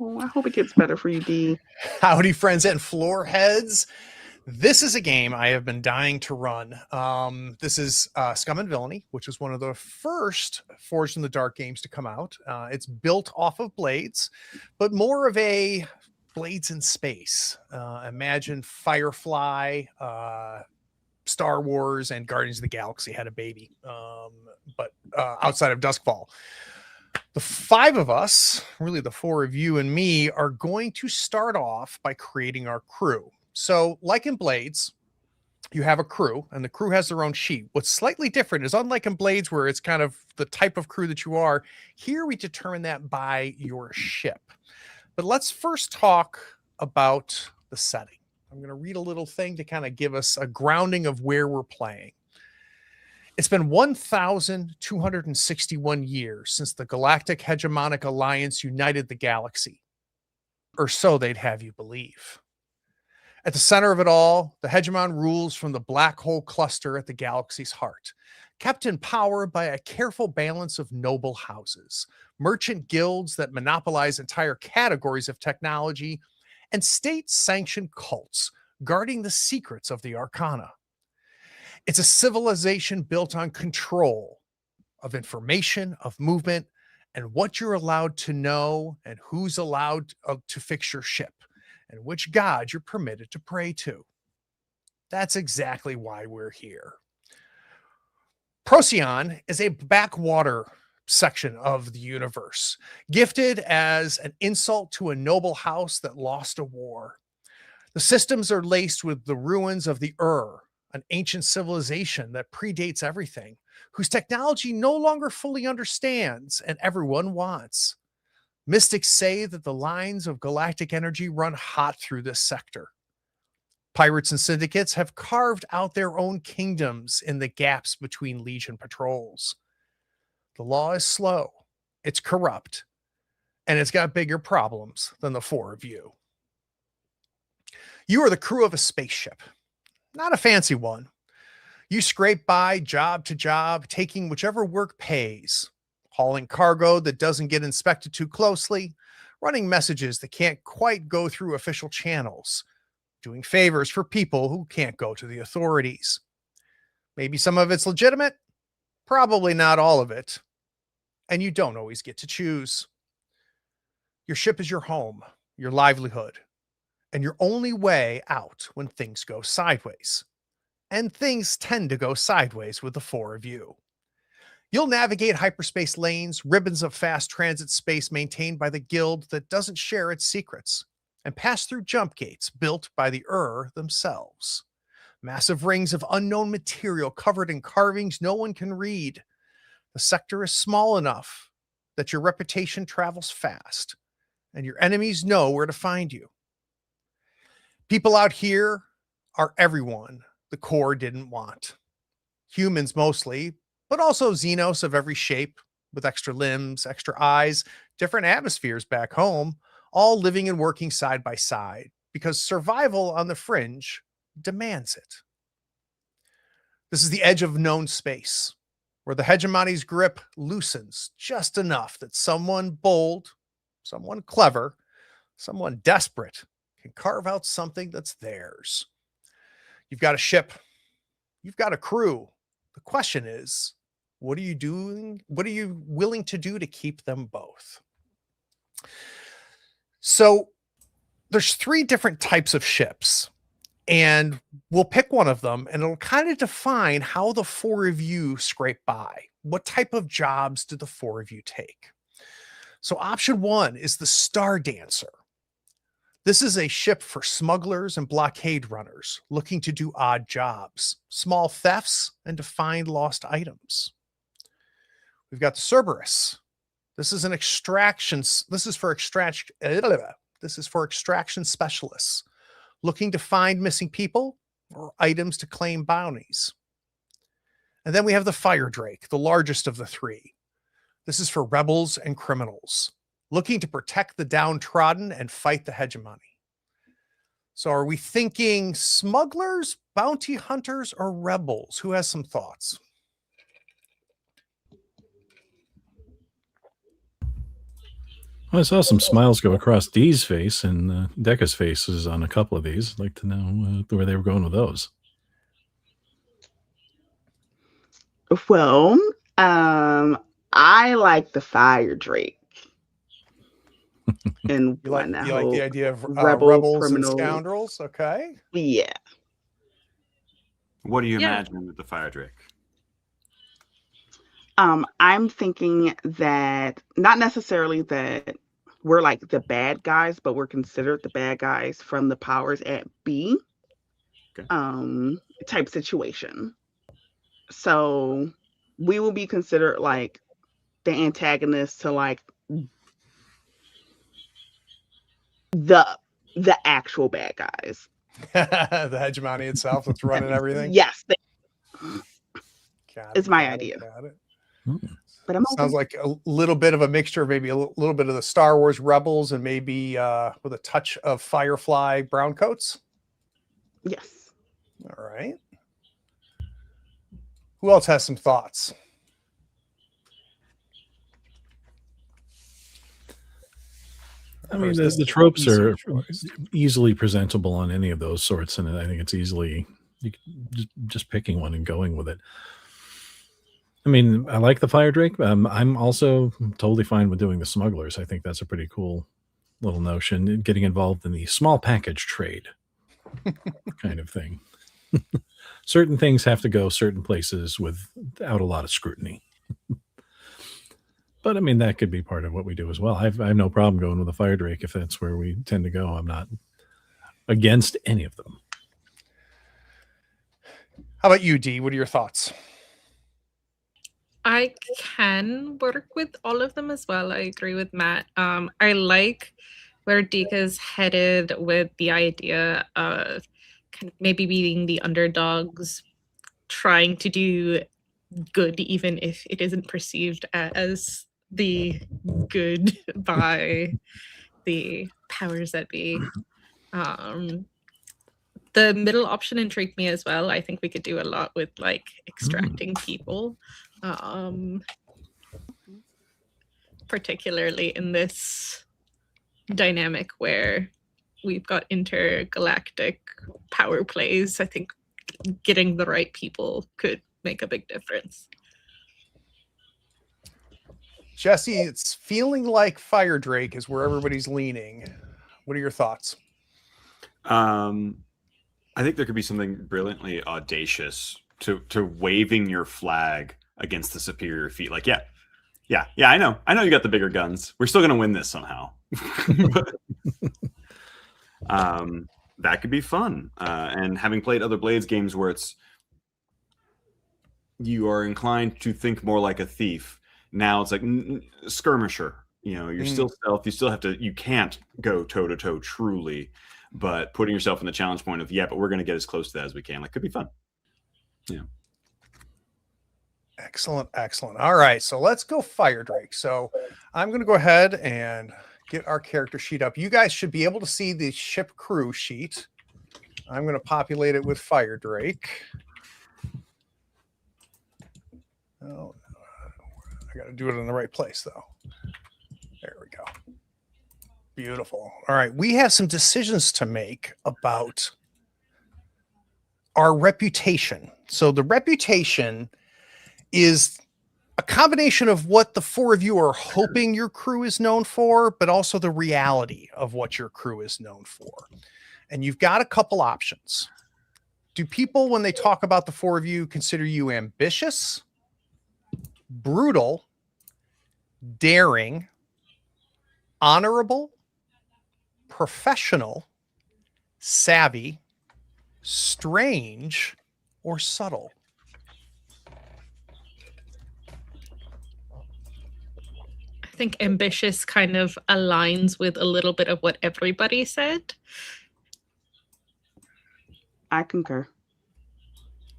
Oh, I hope it gets better for you, D. Howdy, friends and floor heads. This is a game I have been dying to run. This is Scum and Villainy, which was one of the first Forged in the Dark games to come out. It's built off of Blades, but more of a Blades in space. Imagine Firefly, Star Wars, and Guardians of the Galaxy had a baby, but outside of Duskfall. The five of us, really the four of you and me, are going to start off by creating our crew. So, like in Blades, you have a crew, and the crew has their own sheet. What's slightly different is, unlike in Blades, where it's kind of the type of crew that you are, here we determine that by your ship. But let's first talk about the setting. I'm going to read a little thing to kind of give us a grounding of where we're playing. It's been 1,261 years since the Galactic Hegemonic Alliance united the galaxy, or so they'd have you believe. At the center of it all, the Hegemon rules from the black hole cluster at the galaxy's heart, kept in power by a careful balance of noble houses, merchant guilds that monopolize entire categories of technology, and state-sanctioned cults guarding the secrets of the Arcana. It's a civilization built on control of information, of movement, and what you're allowed to know, and who's allowed to fix your ship, and which god you're permitted to pray to. That's exactly why we're here. Procyon is a backwater section of the universe, gifted as an insult to a noble house that lost a war. The systems are laced with the ruins of the an ancient civilization that predates everything, whose technology no longer fully understands and everyone wants. Mystics say that the lines of galactic energy run hot through this sector. Pirates and syndicates have carved out their own kingdoms in the gaps between Legion patrols. The law is slow, it's corrupt, and it's got bigger problems than the four of you. You are the crew of a spaceship. Not a fancy one. You scrape by job to job, taking whichever work pays, hauling cargo that doesn't get inspected too closely, running messages that can't quite go through official channels, doing favors for people who can't go to the authorities. Maybe some of it's legitimate, probably not all of it, and you don't always get to choose. Your ship is your home, your livelihood, and your only way out when things go sideways. And things tend to go sideways with the four of you. You'll navigate hyperspace lanes, ribbons of fast transit space maintained by the guild that doesn't share its secrets, and pass through jump gates built by the themselves. Massive rings of unknown material covered in carvings no one can read. The sector is small enough that your reputation travels fast, and your enemies know where to find you. People out here are everyone the core didn't want. Humans mostly, but also Xenos of every shape, with extra limbs, extra eyes, different atmospheres back home, all living and working side by side, because survival on the fringe demands it. This is the edge of known space, where the hegemony's grip loosens just enough that someone bold, someone clever, someone desperate can carve out something that's theirs. You've got a ship. You've got a crew. The question is, what are you doing? What are you willing to do to keep them both? So there's three different types of ships, and we'll pick one of them, and it'll kind of define how the four of you scrape by. What type of jobs do the four of you take? So option one is the Star Dancer. This is a ship for smugglers and blockade runners looking to do odd jobs, small thefts, and to find lost items. We've got the Cerberus. This is an This is for extraction specialists looking to find missing people or items to claim bounties. And then we have the Fire Drake, the largest of the three. This is for rebels and criminals looking to protect the downtrodden and fight the hegemony. So are we thinking smugglers, bounty hunters, or rebels? Who has some thoughts? I saw some smiles go across Dee's face and Decca's faces on a couple of these. I'd like to know where they were going with those. Well, I like the Fire Drake. And You like the idea of rebel rebels criminals. and scoundrels? Okay. Yeah. What do you imagine with the Fire Drake? I'm thinking that not necessarily that we're like the bad guys, but we're considered the bad guys from the powers at B. Okay. Type situation. So we will be considered like the antagonist to like the actual bad guys. The hegemony itself that's running everything. Yes. Got it's it, my got idea. It, got it. But I'm sounds like a little bit of a mixture, maybe a little bit of the Star Wars Rebels and maybe with a touch of Firefly browncoats. Yes. All right. Who else has some thoughts? I mean, the tropes are easily presentable on any of those sorts, and I think it's easily just picking one and going with it. I mean, I like the Fire Drake. I'm also totally fine with doing the smugglers. I think that's a pretty cool little notion, getting involved in the small package trade kind of thing. Certain things have to go certain places without a lot of scrutiny. But I mean, that could be part of what we do as well. I have no problem going with the Fire Drake if that's where we tend to go. I'm not against any of them. How about you, Dee? What are your thoughts? I can work with all of them as well. I agree with Matt. I like where Dika's headed with the idea of kind of maybe being the underdogs, trying to do good, even if it isn't perceived as the good by the powers that be. The middle option intrigued me as well. I think we could do a lot with like extracting people. Particularly in this dynamic where we've got intergalactic power plays, I think getting the right people could make a big difference. Jesse, it's feeling like Fire Drake is where everybody's leaning. What are your thoughts? I think there could be something brilliantly audacious to waving your flag against the superior feat. Like, yeah, I know you got the bigger guns. We're still gonna win this somehow. That could be fun. And having played other Blades games where you are inclined to think more like a thief. Now it's like skirmisher. You know, you're still stealth. You can't go toe to toe truly, but putting yourself in the challenge point of, but we're going to get as close to that as we can. Like, could be fun. Yeah. Excellent. All right. So let's go Fire Drake. So I'm going to go ahead and get our character sheet up. You guys should be able to see the ship crew sheet. I'm going to populate it with Fire Drake. Oh, I got to do it in the right place, though. There we go. Beautiful. All right. We have some decisions to make about our reputation. So the reputation is a combination of what the four of you are hoping your crew is known for, but also the reality of what your crew is known for. And you've got a couple options. Do people, when they talk about the four of you, consider you ambitious, brutal, daring, honorable, professional, savvy, strange, or subtle? I think ambitious kind of aligns with a little bit of what everybody said. I concur.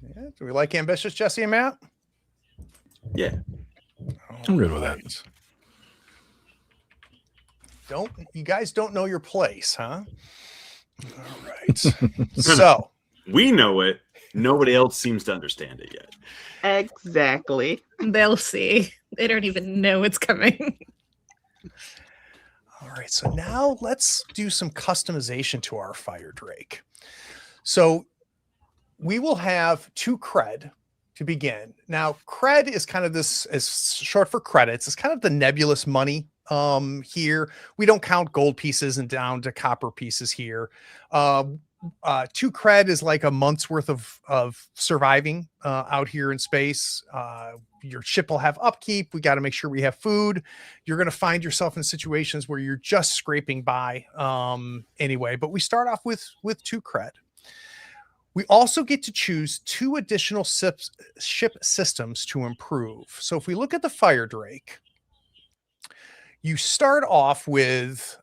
Yeah. Do we like ambitious, Jesse and Matt? Yeah. I'm good with that. You guys don't know your place, huh? All right. So we know it. Nobody else seems to understand it yet. Exactly. They'll see. They don't even know it's coming. All right, so now let's do some customization to our Fire Drake. So we will have 2 cred to begin. Now, cred is kind of this, is short for credits. It's kind of the nebulous money here. We don't count gold pieces and down to copper pieces here. 2 cred is like a month's worth of surviving out here in space. Your ship will have upkeep. We got to make sure we have food. You're going to find yourself in situations where you're just scraping by anyway. But we start off with 2 cred. We also get to choose 2 additional ship systems to improve. So if we look at the Fire Drake, you start off with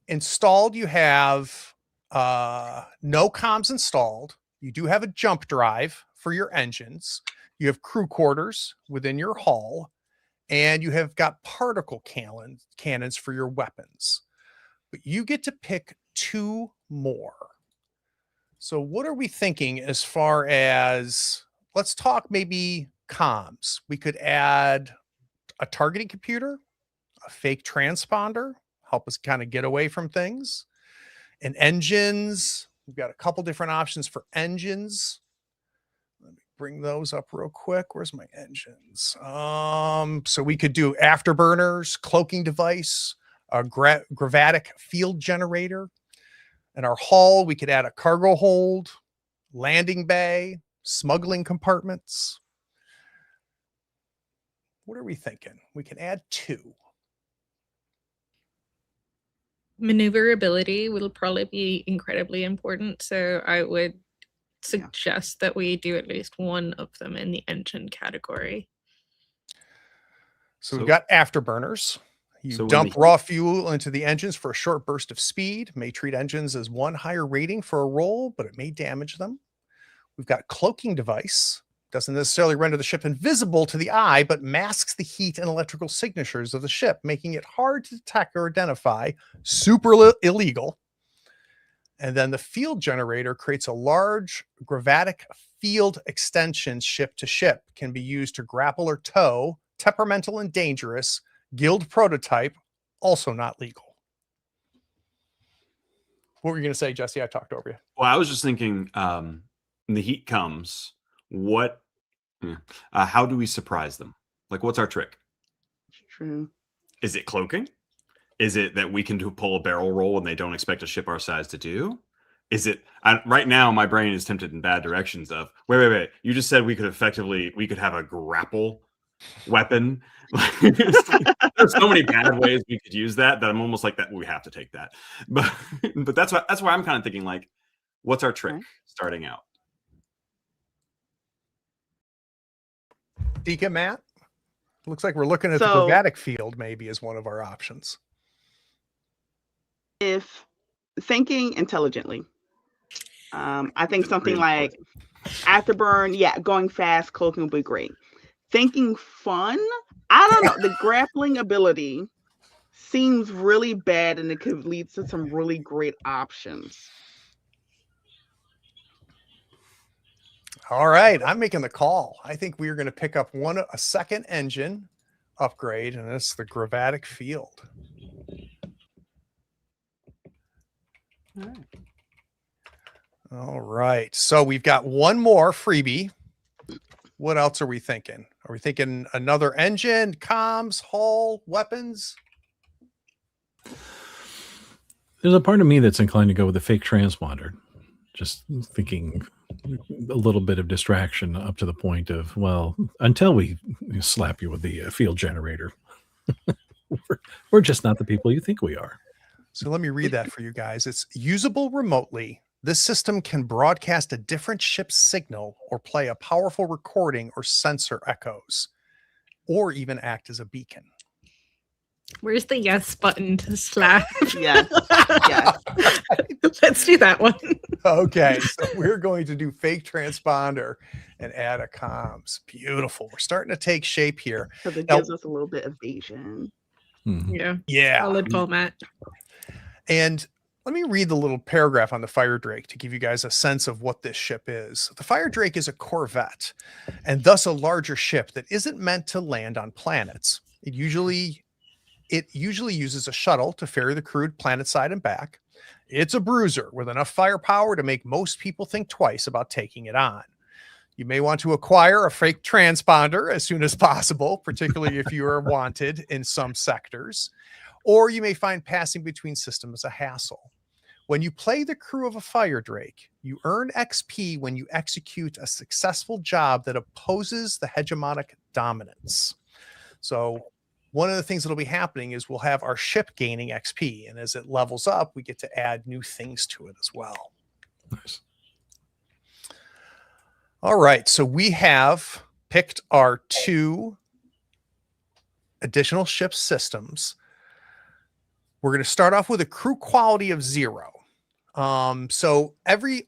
installed. You have no comms installed. You do have a jump drive for your engines. You have crew quarters within your hull, and you have got particle cannons for your weapons. But you get to pick 2 more. So what are we thinking as far as, let's talk maybe comms. We could add a targeting computer, a fake transponder, help us kind of get away from things. And engines, we've got a couple different options for engines. Let me bring those up real quick. Where's my engines? So we could do afterburners, cloaking device, a gravitic field generator. In our hull, we could add a cargo hold, landing bay, smuggling compartments. What are we thinking? We can add 2. Maneuverability will probably be incredibly important. So I would suggest that we do at least 1 of them in the engine category. So we've got afterburners. You dump raw fuel into the engines for a short burst of speed. May treat engines as 1 higher rating for a roll, but it may damage them. We've got cloaking device. Doesn't necessarily render the ship invisible to the eye, but masks the heat and electrical signatures of the ship, making it hard to detect or identify. Super illegal. And then the field generator creates a large gravitic field extension ship to ship. Can be used to grapple or tow. Temperamental and dangerous. Guild prototype, also not legal. What were you going to say, Jesse? I talked over you. Well, I was just thinking, when the heat comes, how do we surprise them? Like, what's our trick? True. Is it cloaking? Is it that we can pull a barrel roll and they don't expect a ship our size to do? Is it right now? My brain is tempted in bad directions. Of wait. You just said we could have a grapple weapon. There's so many bad ways we could use that I'm almost like that. We have to take that, but that's why I'm kind of thinking like, what's our trick starting out? Deacon Matt, looks like we're looking at the gravitic field maybe as one of our options. If thinking intelligently, I think something like afterburn, going fast, cloaking would be great. Thinking fun, I don't know. The grappling ability seems really bad, and it could lead to some really great options. All right, I'm making the call. I think we are going to pick up a second engine upgrade, and it's the gravitic field. All right, so we've got 1 more freebie. What else are we thinking? Are we thinking another engine, comms, hull, weapons? There's a part of me that's inclined to go with a fake transponder. Just thinking a little bit of distraction up to the point of, well, until we slap you with the field generator, we're just not the people you think we are. So let me read that for you guys. It's usable remotely. This system can broadcast a different ship's signal or play a powerful recording or sensor echoes, or even act as a beacon. Where's the yes button to slap? Yes. Let's do that one. Okay, so we're going to do fake transponder and add a comms. Beautiful. We're starting to take shape here. Because it gives us a little bit of vision. Mm-hmm. Yeah. Solid call, Matt. And let me read the little paragraph on the Fire Drake to give you guys a sense of what this ship is. The Fire Drake is a corvette, and thus a larger ship that isn't meant to land on planets. It usually It usually uses a shuttle to ferry the crew planetside and back. It's a bruiser with enough firepower to make most people think twice about taking it on. You may want to acquire a fake transponder as soon as possible, particularly if you are wanted in some sectors, or you may find passing between systems a hassle. When you play the crew of a fire drake, you earn XP when you execute a successful job that opposes the hegemonic dominance. So one of the things that'll be happening is we'll have our ship gaining XP, and as it levels up, we get to add new things to it as well. Nice. All right, so we have picked our 2 additional ship systems. We're going to start off with a crew quality of 0. So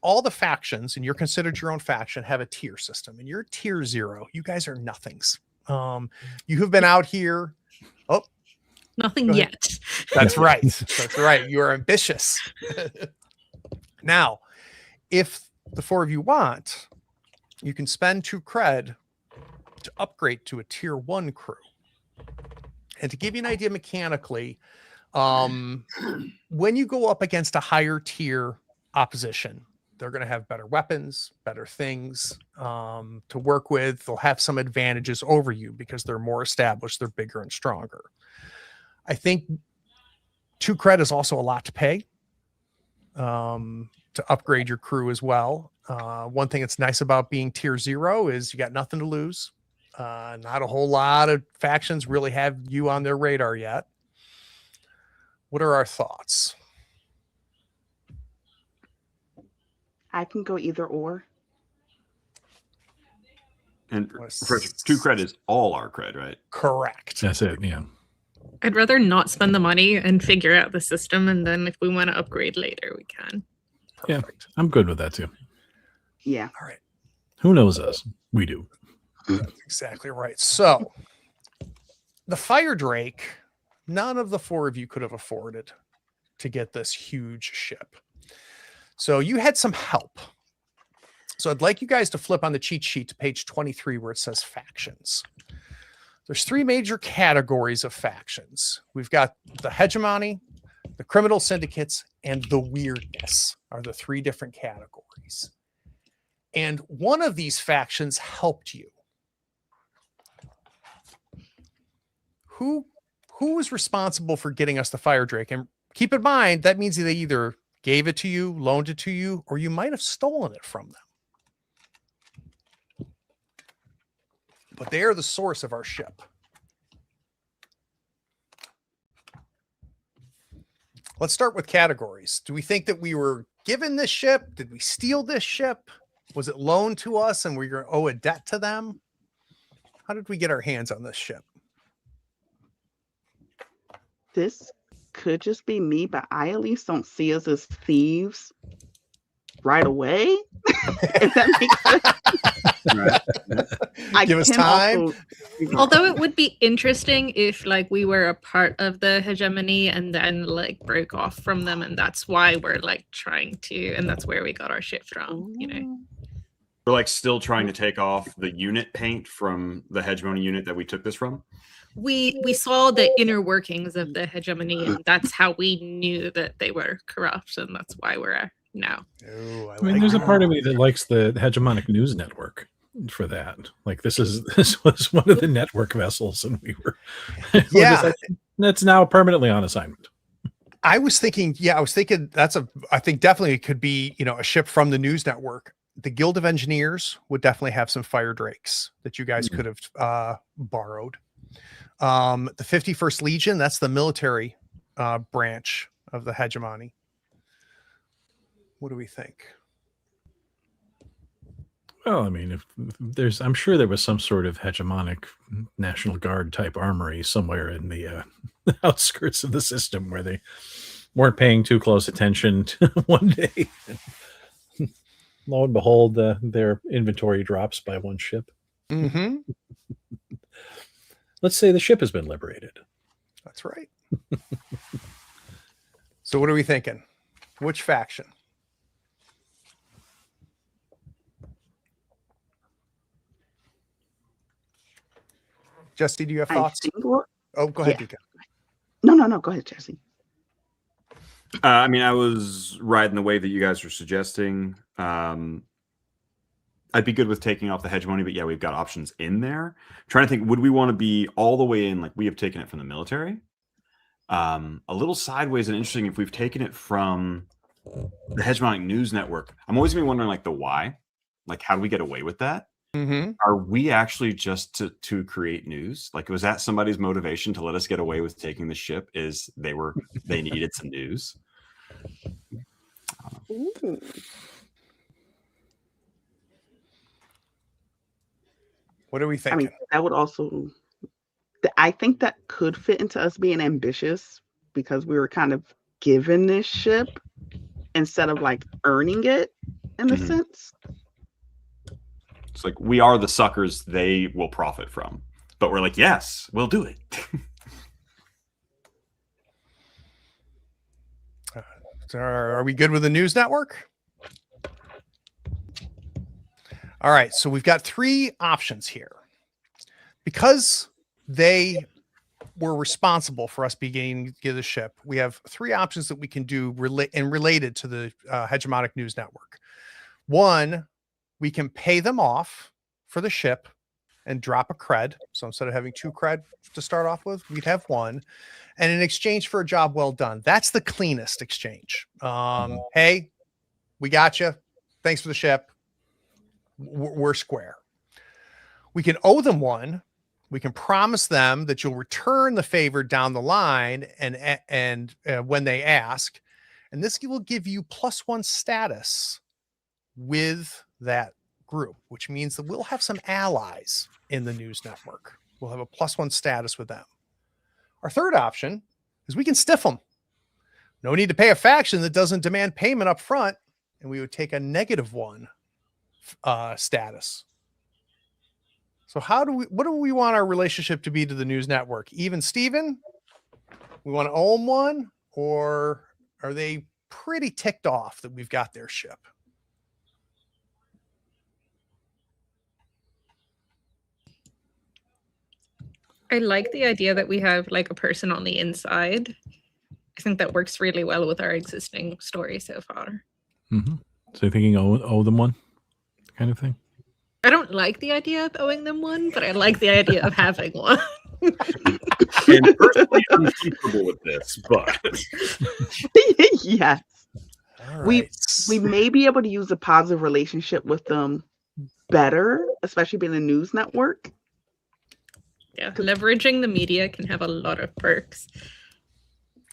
all the factions, and you're considered your own faction, have a tier system, and you're tier 0. You guys are nothings. You have been out here. Oh, Nothing yet. That's right. That's right. You are ambitious. Now, if the 4 of you want, you can spend 2 cred to upgrade to a tier 1 crew. And to give you an idea mechanically, when you go up against a higher tier opposition, they're going to have better weapons, better things to work with. They'll have some advantages over you because they're more established, they're bigger and stronger. I think 2 cred is also a lot to pay to upgrade your crew as well. One thing that's nice about being tier 0 is you got nothing to lose. Not a whole lot of factions really have you on their radar yet. What are our thoughts? I can go either or. And 2 cred is all our cred, right? Correct. That's it. Yeah. I'd rather not spend the money and figure out the system, and then if we want to upgrade later, we can. Perfect. Yeah, I'm good with that too. Yeah. All right. Who knows us? We do. That's exactly right. So the Fire Drake, none of the 4 of you could have afforded to get this huge ship. So you had some help. So I'd like you guys to flip on the cheat sheet to page 23 where it says factions. There's 3 major categories of factions. We've got the hegemony, the criminal syndicates, and the weirdness are the 3 different categories. And one of these factions helped you. Who was responsible for getting us the Fire Drake? And keep in mind, that means they either gave it to you, loaned it to you, or you might have stolen it from them. But they are the source of our ship. Let's start with categories. Do we think that we were given this ship? Did we steal this ship? Was it loaned to us and we're going to owe a debt to them? How did we get our hands on this ship? This could just be me, but I at least don't see us as thieves right away. If that makes sense. Right. Give us time. Although it would be interesting if like we were a part of the hegemony and then like broke off from them, and that's why we're like trying to, and that's where we got our ship from, you know. We're like still trying to take off the unit paint from the hegemony unit that we took this from. We saw the inner workings of the hegemony, and that's how we knew that they were corrupt, and that's why we're now. Oh, I mean, there's a part of me that likes the hegemonic news network for that. Like this was one of the network vessels, and we were Yeah. that's now permanently on assignment. I was thinking I think definitely it could be, a ship from the news network. The Guild of Engineers would definitely have some Fire Drakes that you guys could have borrowed. The 51st Legion, that's the military branch of the hegemony. What do we think? Well, I mean, if there's, I'm sure there was some sort of hegemonic National Guard type armory somewhere in the outskirts of the system where they weren't paying too close attention to one day. Lo and behold, their inventory drops by 1 ship. Mm-hmm. Let's say the ship has been liberated. That's right. So what are we thinking? Which faction? Jesse, do you have thoughts? Oh, go ahead, Dika. no. Go ahead, Jesse. I mean, I was riding the wave that you guys were suggesting. I'd be good with taking off the hegemony, but yeah, we've got options in there. Trying to think, would we want to be all the way in, like we have taken it from the military? A little sideways and interesting if we've taken it from the hegemonic news network. I'm always gonna be wondering, like, the why. Like, how do we get away with that? Mm-hmm. Are we actually just to create news? Like, was that somebody's motivation to let us get away with taking the ship? Is they needed some news? Ooh. What are we I thinking? mean, that would also. I think that could fit into us being ambitious because we were kind of given this ship instead of like earning it in a Mhm. sense. It's like we are the suckers they will profit from, but we're like, yes, we'll do it. So are we good with the news network? All right, so we've got 3 options here. Because they were responsible for us beginning to get the ship, we have 3 options that we can do related to the hegemonic news network. 1, we can pay them off for the ship and drop a cred. So instead of having 2 cred to start off with, we'd have 1. And in exchange for a job well done, that's the cleanest exchange. Hey, we got you. Thanks for the ship. We're square. We can owe them 1. We can promise them that you'll return the favor down the line and when they ask, and this will give you +1 status with that group, which means that we'll have some allies in the news network. We'll have a +1 status with them. Our third option is we can stiff them. No need to pay a faction that doesn't demand payment up front, and we would take a -1 status. So what do we want our relationship to be to the news network? Even Steven? We want to owe them 1, or are they pretty ticked off that we've got their ship? I like the idea that we have like a person on the inside. I think that works really well with our existing story so far. Mm-hmm. So you're thinking owe them 1 kind of thing? I don't like the idea of owing them 1, but I like the idea of having 1. And personally, I'm uncomfortable with this, but Yes. All right. We may be able to use a positive relationship with them better, especially being a news network. Yeah, leveraging the media can have a lot of perks.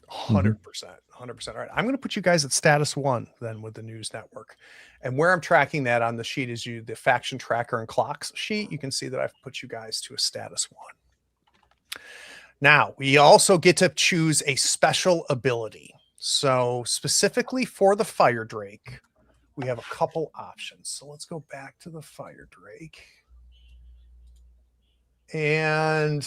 100%. 100%. All right. I'm going to put you guys at status 1 then with the news network. And where I'm tracking that on the sheet is the faction tracker and clocks sheet. You can see that I've put you guys to a status 1. Now, we also get to choose a special ability. So specifically for the Fire Drake, we have a couple options. So let's go back to the Fire Drake. And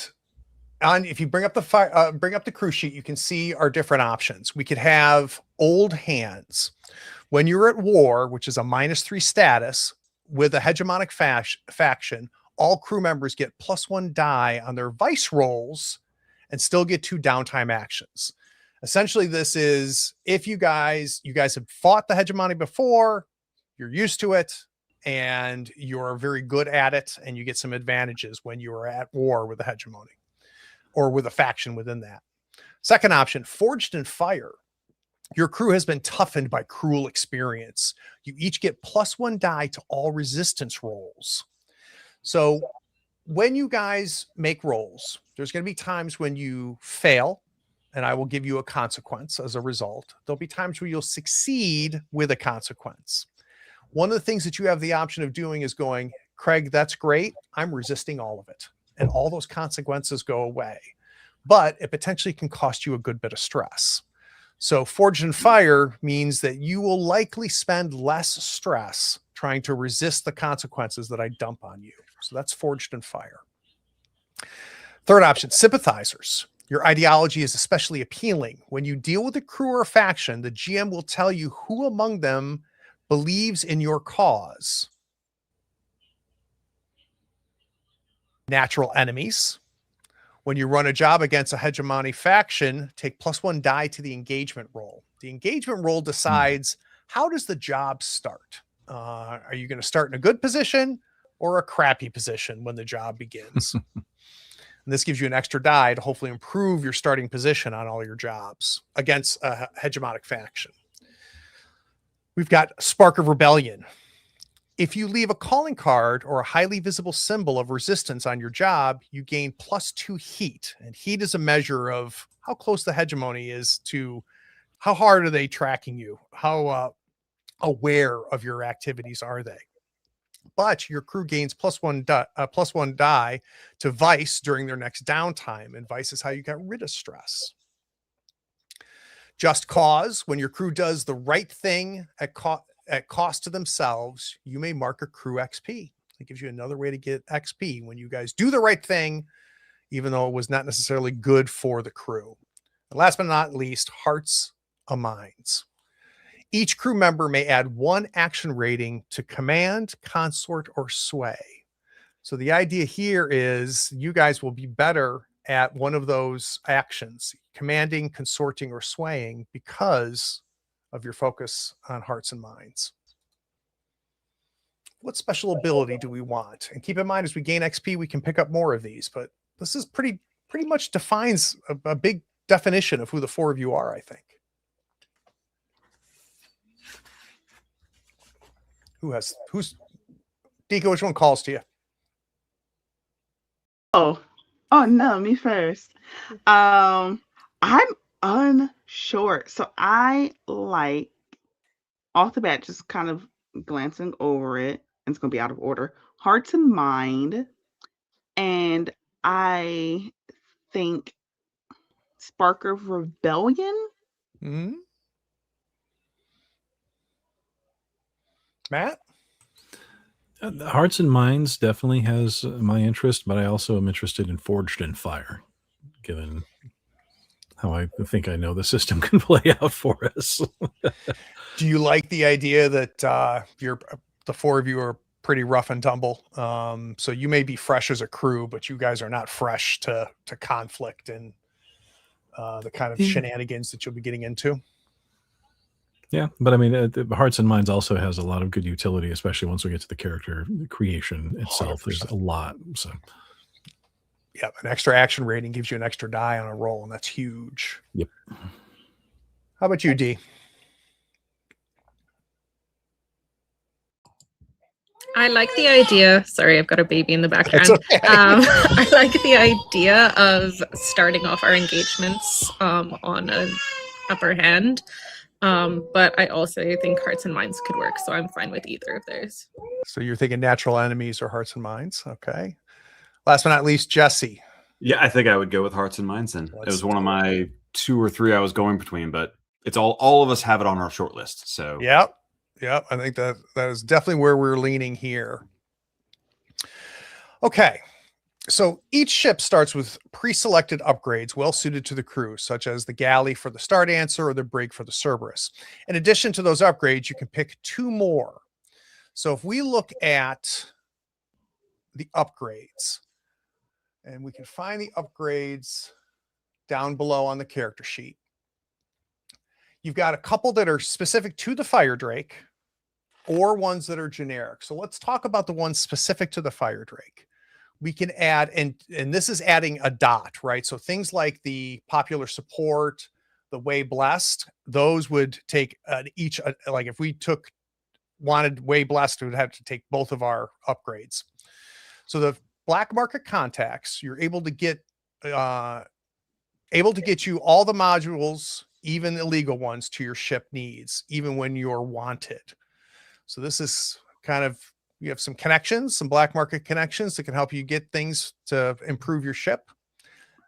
if you bring up the crew sheet, you can see our different options. We could have Old Hands. When you're at war, which is a -3 status with a hegemonic faction, all crew members get +1 die on their vice rolls and still get 2 downtime actions. Essentially, this is if you guys have fought the hegemony before, you're used to it, and you're very good at it, and you get some advantages when you are at war with the hegemony or with a faction within that. Second option, Forged in Fire. Your crew has been toughened by cruel experience. You each get +1 die to all resistance rolls. So when you guys make rolls, there's going to be times when you fail, and I will give you a consequence as a result. There'll be times where you'll succeed with a consequence. One of the things that you have the option of doing is going, Craig, that's great. I'm resisting all of it. And all those consequences go away. But it potentially can cost you a good bit of stress. So Forged in Fire means that you will likely spend less stress trying to resist the consequences that I dump on you. So that's Forged in Fire. Third option, Sympathizers. Your ideology is especially appealing. When you deal with a crew or a faction, the GM will tell you who among them believes in your cause. Natural enemies. When you run a job against a hegemony faction, take +1 die to the engagement roll. The engagement roll decides how does the job start? Are you going to start in a good position or a crappy position when the job begins? And this gives you an extra die to hopefully improve your starting position on all your jobs against a hegemonic faction. We've got Spark of Rebellion. If you leave a calling card or a highly visible symbol of resistance on your job, you gain +2 heat. And heat is a measure of how close the hegemony is to how hard are they tracking you? How aware of your activities are they? But your crew gains +1 die to Vice during their next downtime. And Vice is how you got rid of stress. Just Cause, when your crew does the right thing at cost to themselves, you may mark a crew XP. It gives you another way to get XP when you guys do the right thing, even though it was not necessarily good for the crew. And last but not least, Hearts of Minds. Each crew member may add 1 action rating to command, consort, or sway. So the idea here is you guys will be better at one of those actions, commanding, consorting, or swaying, because of your focus on hearts and minds. What special ability do we want? And keep in mind, as we gain XP, we can pick up more of these, but this is pretty much defines a big definition of who the 4 of you are, I think. Who's Dika, which one calls to you? Oh no, me first. I'm unsure. So I like, off the bat, just kind of glancing over it, and it's gonna be out of order. Hearts and Mind, and I think Spark of Rebellion. Mm-hmm. Matt? Hearts and Minds definitely has my interest, but I also am interested in Forged in Fire, given how I think I know the system can play out for us. Do you like the idea that the 4 of you are pretty rough and tumble? So you may be fresh as a crew, but you guys are not fresh to conflict and the kind of shenanigans that you'll be getting into. Yeah, but I mean, Hearts and Minds also has a lot of good utility, especially once we get to the character creation itself. 100%. There's a lot. So, yeah, an extra action rating gives you an extra die on a roll, and that's huge. Yep. How about you, D? I like the idea. Sorry, I've got a baby in the background. Okay. I like the idea of starting off our engagements on an upper hand. But I also think Hearts and Minds could work, so I'm fine with either of those. So you're thinking natural enemies or Hearts and Minds. Okay. Last but not least, Jesse. Yeah, I think I would go with Hearts and Minds then. It was one of my 2 or 3 I was going between, but it's all of us have it on our short list. So Yep. I think that is definitely where we're leaning here. Okay. So each ship starts with pre-selected upgrades well suited to the crew, such as the galley for the Star Dancer or the brig for the Cerberus. In addition to those upgrades, you can pick 2 more. So if we look at the upgrades, and we can find the upgrades down below on the character sheet, you've got a couple that are specific to the Fire Drake or ones that are generic. So let's talk about the ones specific to the Fire Drake. We can add, and this is adding a dot, right? So things like the popular support, the Way Blessed, those would take each, like if we wanted Way Blessed, we would have to take both of our upgrades. So the black market contacts, you're able to get you all the modules, even illegal ones, to your ship needs, even when you're wanted. So this is kind of, you have some connections, some black market connections that can help you get things to improve your ship.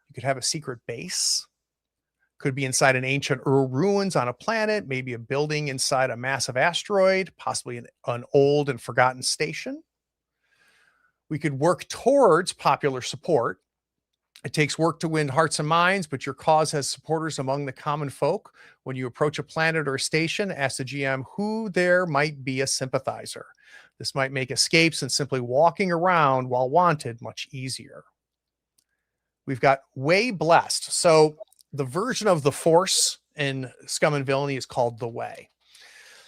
You could have a secret base. Could be inside an ancient ruins on a planet, maybe a building inside a massive asteroid, possibly an old and forgotten station. We could work towards popular support. It takes work to win hearts and minds, but your cause has supporters among the common folk. When you approach a planet or a station, ask the GM who there might be a sympathizer. This might make escapes and simply walking around while wanted much easier. We've got Way Blessed. So the version of the Force in Scum and Villainy is called the Way.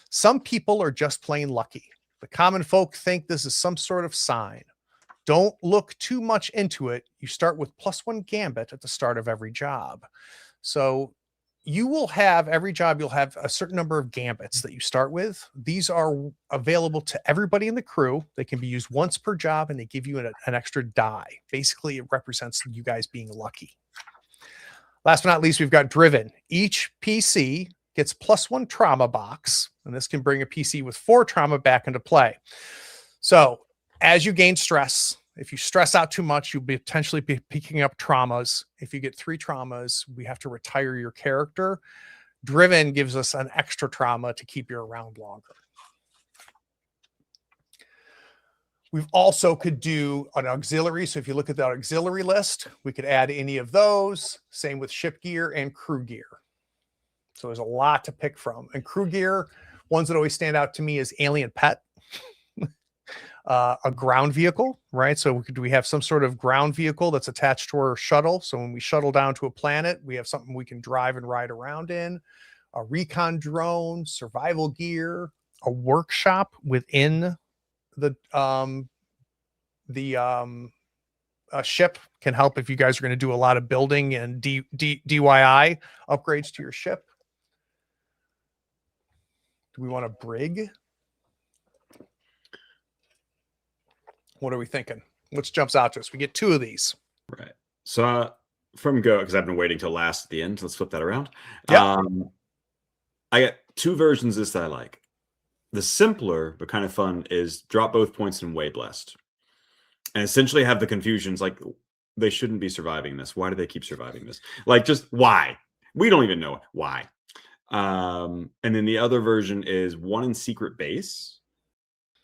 Some people are just plain lucky. The common folk think this is some sort of sign. Don't look too much into it. You start with +1 gambit at the start of every job. So you will have every job, you'll have a certain number of gambits that you start with. These are available to everybody in the crew. They can be used once per job, and they give you an extra die. Basically, it represents you guys being lucky. Last but not least, we've got Driven. Each PC gets +1 trauma box, and this can bring a PC with 4 trauma back into play. So as you gain stress, if you stress out too much, you'll potentially be picking up traumas. If you get 3 traumas, we have to retire your character. Driven gives us an extra trauma to keep you around longer. We've also could do an auxiliary. So if you look at the auxiliary list, we could add any of those. Same with ship gear and crew gear. So there's a lot to pick from. And crew gear, ones that always stand out to me is alien pet. A ground vehicle, right? So we have some sort of ground vehicle that's attached to our shuttle. So when we shuttle down to a planet, we have something we can drive and ride around in. A recon drone, survival gear, a workshop within the ship can help if you guys are going to do a lot of building and DIY upgrades to your ship. Do we want a brig? What are we thinking? Which jumps out to us? We get 2 of these. Right. So from Go, because I've been waiting till last at the end. Let's flip that around. Yeah. I got 2 versions of this that I like. The simpler but kind of fun is drop both points in Way Blessed. And essentially have the confusions like they shouldn't be surviving this. Why do they keep surviving this? Like, just why? We don't even know why. And then the other version is 1 in Secret Base.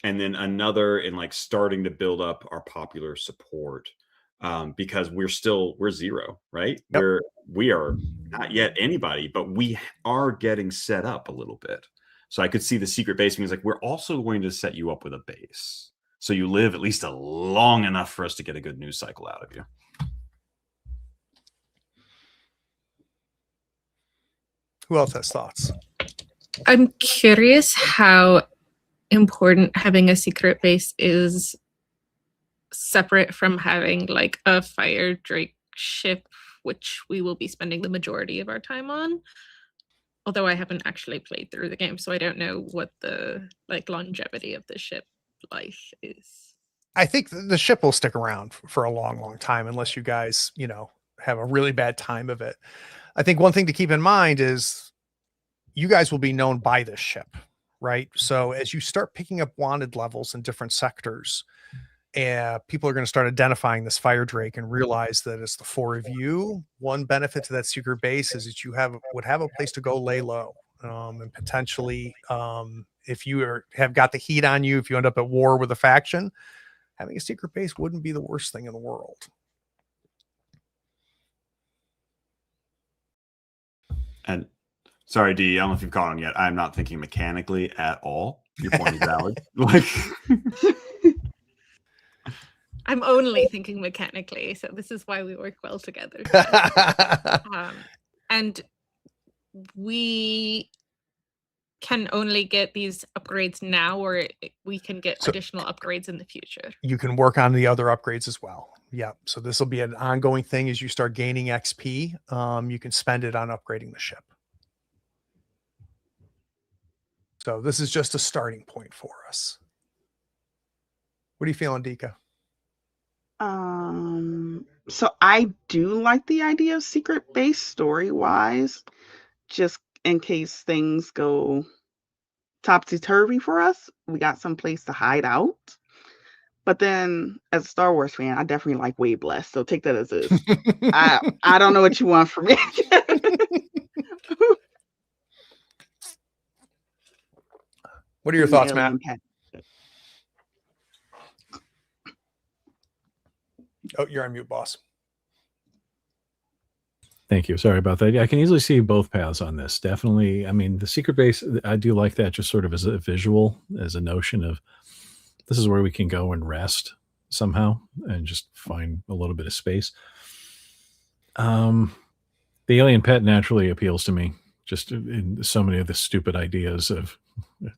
And then another in like starting to build up our popular support, because we're 0, right? Yep. We are not yet anybody, but we are getting set up a little bit. So I could see the secret base means like we're also going to set you up with a base, so you live at least long enough for us to get a good news cycle out of you. Who else has thoughts? I'm curious how important having a secret base is separate from having like a fire drake ship, which we will be spending the majority of our time on. Although I haven't actually played through the game, so I don't know what the like longevity of the ship life is. I think the ship will stick around for a long, long time unless you guys, have a really bad time of it. I think one thing to keep in mind is you guys will be known by this ship, right? So as you start picking up wanted levels in different sectors, people are going to start identifying this fire drake and realize that it's the 4 of you. One benefit to that secret base is that you would have a place to go lay low, and potentially, if you have got the heat on you, if you end up at war with a faction, having a secret base wouldn't be the worst thing in the world. And sorry, D, I don't know if you've caught on yet. I'm not thinking mechanically at all. Your point is valid. Like, I'm only thinking mechanically, so this is why we work well together. And we can only get these upgrades now, or we can get additional upgrades in the future. You can work on the other upgrades as well. Yeah. So this will be an ongoing thing as you start gaining XP. You can spend it on upgrading the ship. So this is just a starting point for us. What are you feeling, Dika? So I do like the idea of secret base story-wise, just in case things go topsy-turvy for us. We got some place to hide out. But then, as a Star Wars fan, I definitely like Way Blessed. So take that as is. I don't know what you want from me. What are your thoughts, Matt? Oh, you're on mute, boss. Thank you. Sorry about that. Yeah, I can easily see both paths on this. Definitely. I mean, the secret base, I do like that just sort of as a visual, as a notion of this is where we can go and rest somehow and just find a little bit of space. The alien pet naturally appeals to me. Just in so many of the stupid ideas of,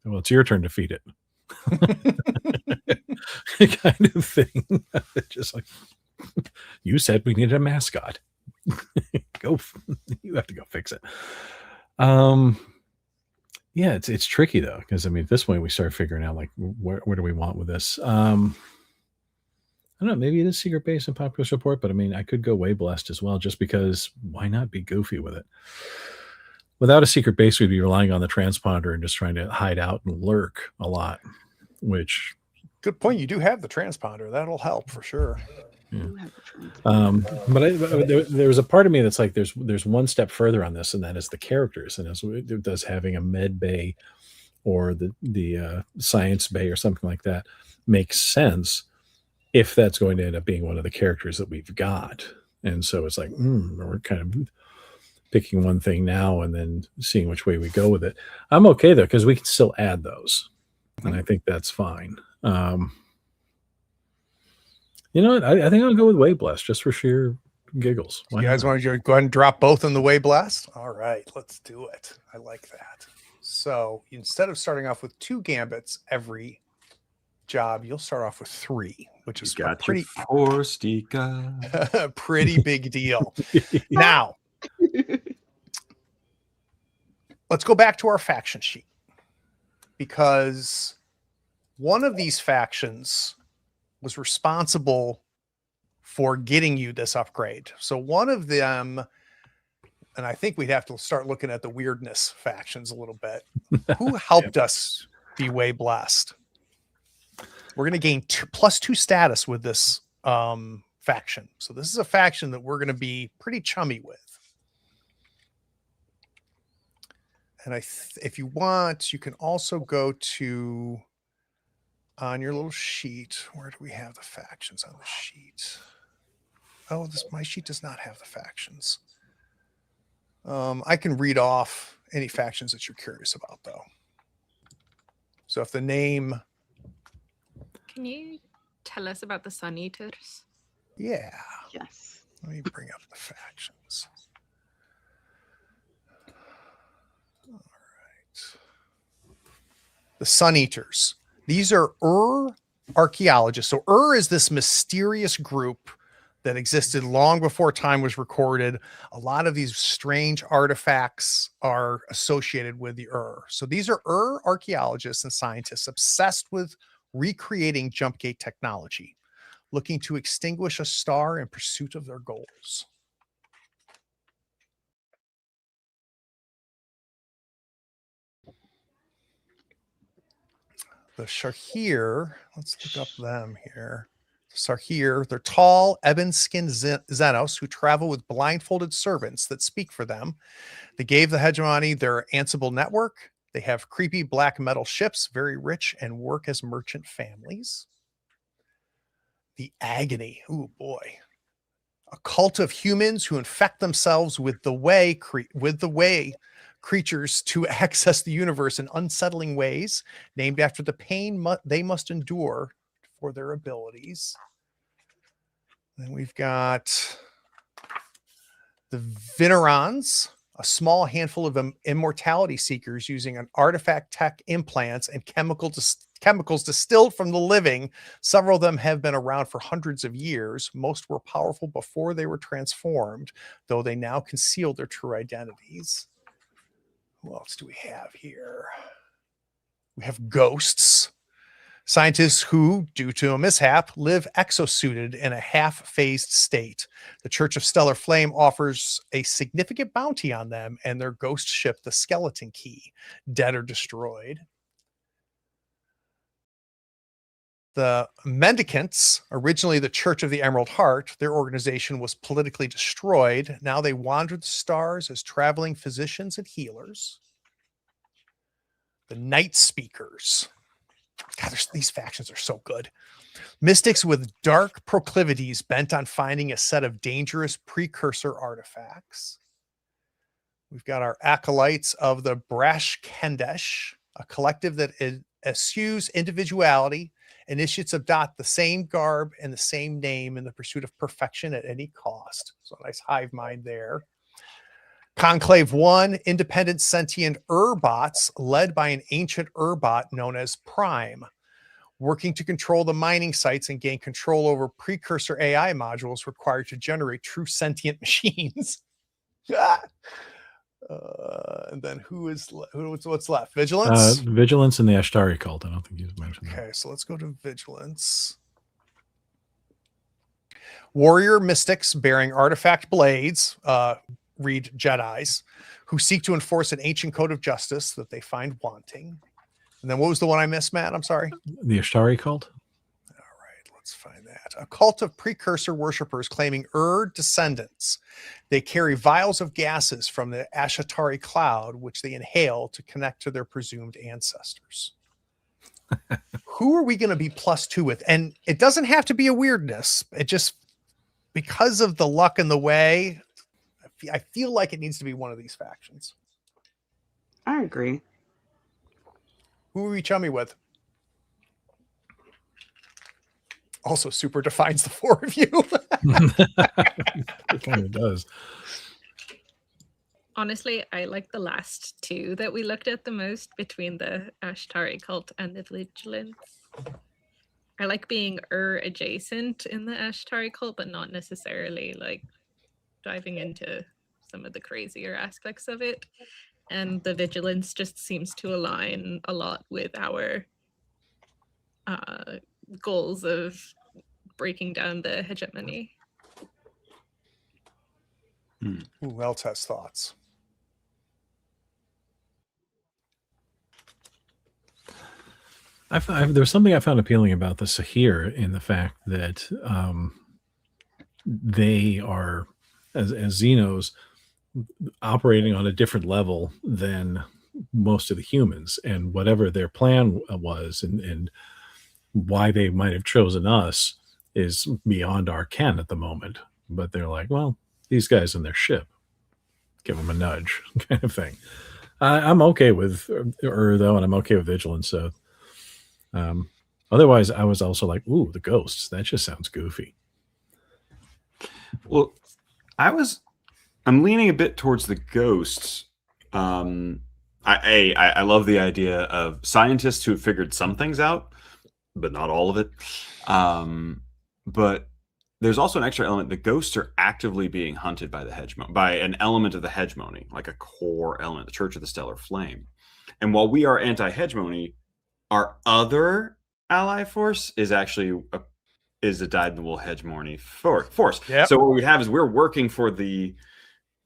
well, it's your turn to feed it, kind of thing. Just like, you said we needed a mascot. Go, you have to go fix it. Yeah, it's tricky though, because I mean, at this point we start figuring out like where do we want with this. I don't know, maybe it is secret base and popular support, but I mean, I could go way blessed as well, just because why not be goofy with it? Without a secret base, we'd be relying on the transponder and just trying to hide out and lurk a lot, which... Good point. You do have the transponder. That'll help for sure. Yeah. But there was a part of me that's like, there's one step further on this, and that is the characters. And as it does, having a med bay or the science bay or something like that makes sense if that's going to end up being one of the characters that we've got. And so it's like, we're kind of picking one thing now and then seeing which way we go with it. I'm okay though, because we can still add those, and I think that's fine. You know what? I think I'll go with Way Blast just for sheer giggles. You guys want to go ahead and drop both in the Way Blast? All right, let's do it. I like that. So instead of starting off with 2 gambits every job, you'll start off with 3, which is a pretty pretty big deal. Now, let's go back to our faction sheet, because one of these factions was responsible for getting you this upgrade. So one of them, and I think we'd have to start looking at the weirdness factions a little bit. Who helped us be Way Blessed? We're going to gain +2 status with this faction. So this is a faction that we're going to be pretty chummy with. And if you want, you can also go to, on your little sheet, where do we have the factions on the sheet? Oh, my sheet does not have the factions. I can read off any factions that you're curious about, though. So if the name... Can you tell us about the Sun Eaters? Yeah. Yes. Let me bring up the factions. All right. The Sun Eaters. These are archaeologists. So is this mysterious group that existed long before time was recorded. A lot of these strange artifacts are associated with the So these are archaeologists and scientists obsessed with recreating jump gate technology, looking to extinguish a star in pursuit of their goals. The Shahir, let's look up them here. Shahir, they're tall, ebon-skinned Xenos who travel with blindfolded servants that speak for them. They gave the Hegemony their Ansible network. They have creepy black metal ships, very rich, and work as merchant families. The Agony, ooh boy. A cult of humans who infect themselves with the way creatures to access the universe in unsettling ways, named after the pain they must endure for their abilities. Then we've got the Vinerons, a small handful of immortality seekers using an artifact tech implants and chemicals distilled from the living. Several of them have been around for hundreds of years. Most were powerful before they were transformed, though they now conceal their true identities. Who else do we have here? We have ghosts. Scientists who, due to a mishap, live exosuited in a half-phased state. The Church of Stellar Flame offers a significant bounty on them and their ghost ship, the Skeleton Key, dead or destroyed. The Mendicants, originally the Church of the Emerald Heart, their organization was politically destroyed. Now they wander the stars as traveling physicians and healers. The Night Speakers. God, these factions are so good. Mystics with dark proclivities bent on finding a set of dangerous precursor artifacts. We've got our Acolytes of the Brash Kendesh, a collective that eschews individuality Initiates adopt the same garb and the same name in the pursuit of perfection at any cost. So a nice hive mind there. Conclave 1, independent sentient Urbots led by an ancient Urbot known as Prime, working to control the mining sites and gain control over precursor AI modules required to generate true sentient machines. And then what's left? Vigilance? Vigilance and the Ashtari cult. I don't think you've mentioned that. Okay, so let's go to Vigilance. Warrior mystics bearing artifact blades, read Jedis, who seek to enforce an ancient code of justice that they find wanting. And then what was the one I missed, Matt? I'm sorry. The Ashtari cult? All right, let's find that. A cult of precursor worshippers claiming descendants. They carry vials of gases from the Ashatari cloud, which they inhale to connect to their presumed ancestors. Who are we going to be +2 with? And it doesn't have to be a weirdness. It just, because of the luck in the way, I feel like it needs to be one of these factions. I agree. Who are we chummy with? Also super defines the 4 of you. It kind of does. Honestly, I like the last 2 that we looked at the most, between the Ashtari cult and the Vigilance. I like being adjacent in the Ashtari cult, but not necessarily like diving into some of the crazier aspects of it. And the Vigilance just seems to align a lot with our goals of breaking down the hegemony. Who else has thoughts? There's something I found appealing about the Sahir in the fact that they are, as Xenos, operating on a different level than most of the humans, and whatever their plan was and why they might have chosen us is beyond our ken at the moment. But they're like, well, these guys in their ship, give them a nudge, kind of thing. I'm okay with though, and I'm okay with Vigilance. So otherwise, I was also like, ooh, the ghosts. That just sounds goofy. Well, I'm leaning a bit towards the ghosts. I love the idea of scientists who have figured some things out, but not all of it. But there's also an extra element. The ghosts are actively being hunted by the hegemony, by an element of the hegemony, like a core element, the Church of the Stellar Flame. And while we are anti-hegemony, our other ally force is actually a Dyednul hegemony force. Yep. So what we have is we're working for the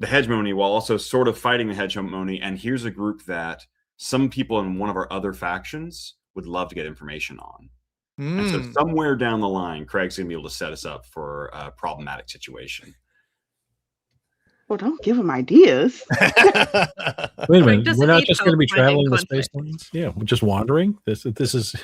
hegemony while also sort of fighting the hegemony. And here's a group that some people in one of our other factions would love to get information on. And so somewhere down the line, Craig's going to be able to set us up for a problematic situation. Well, don't give him ideas. Wait a minute, we're not just going to be traveling the space conflict. lanes? Yeah, we're just wandering. This is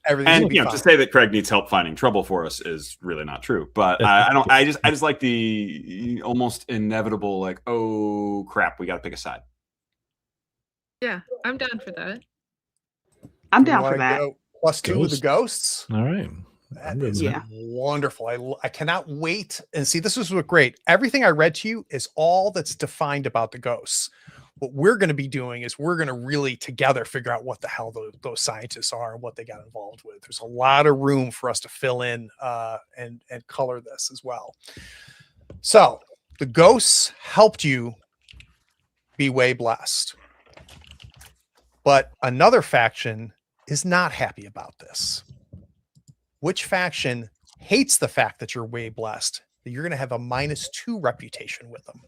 Everything's And gonna be fine. to say that Craig needs help finding trouble for us is really not true. But I just like the almost inevitable, like, oh crap, we got to pick a side. Yeah, I'm down for that. I'm Do we down for wanna that. go +2 with the ghosts? all right. That is Yeah. wonderful. I cannot wait. And see, this is what great. Everything I read to you is all that's defined about the ghosts. What we're going to be doing is we're going to really together figure out what the hell those scientists are and what they got involved with. There's a lot of room for us to fill in and color this as well. So the ghosts helped you be way blessed. But another faction is not happy about this. Which faction hates the fact that you're way blessed, that you're going to have a -2 reputation with them?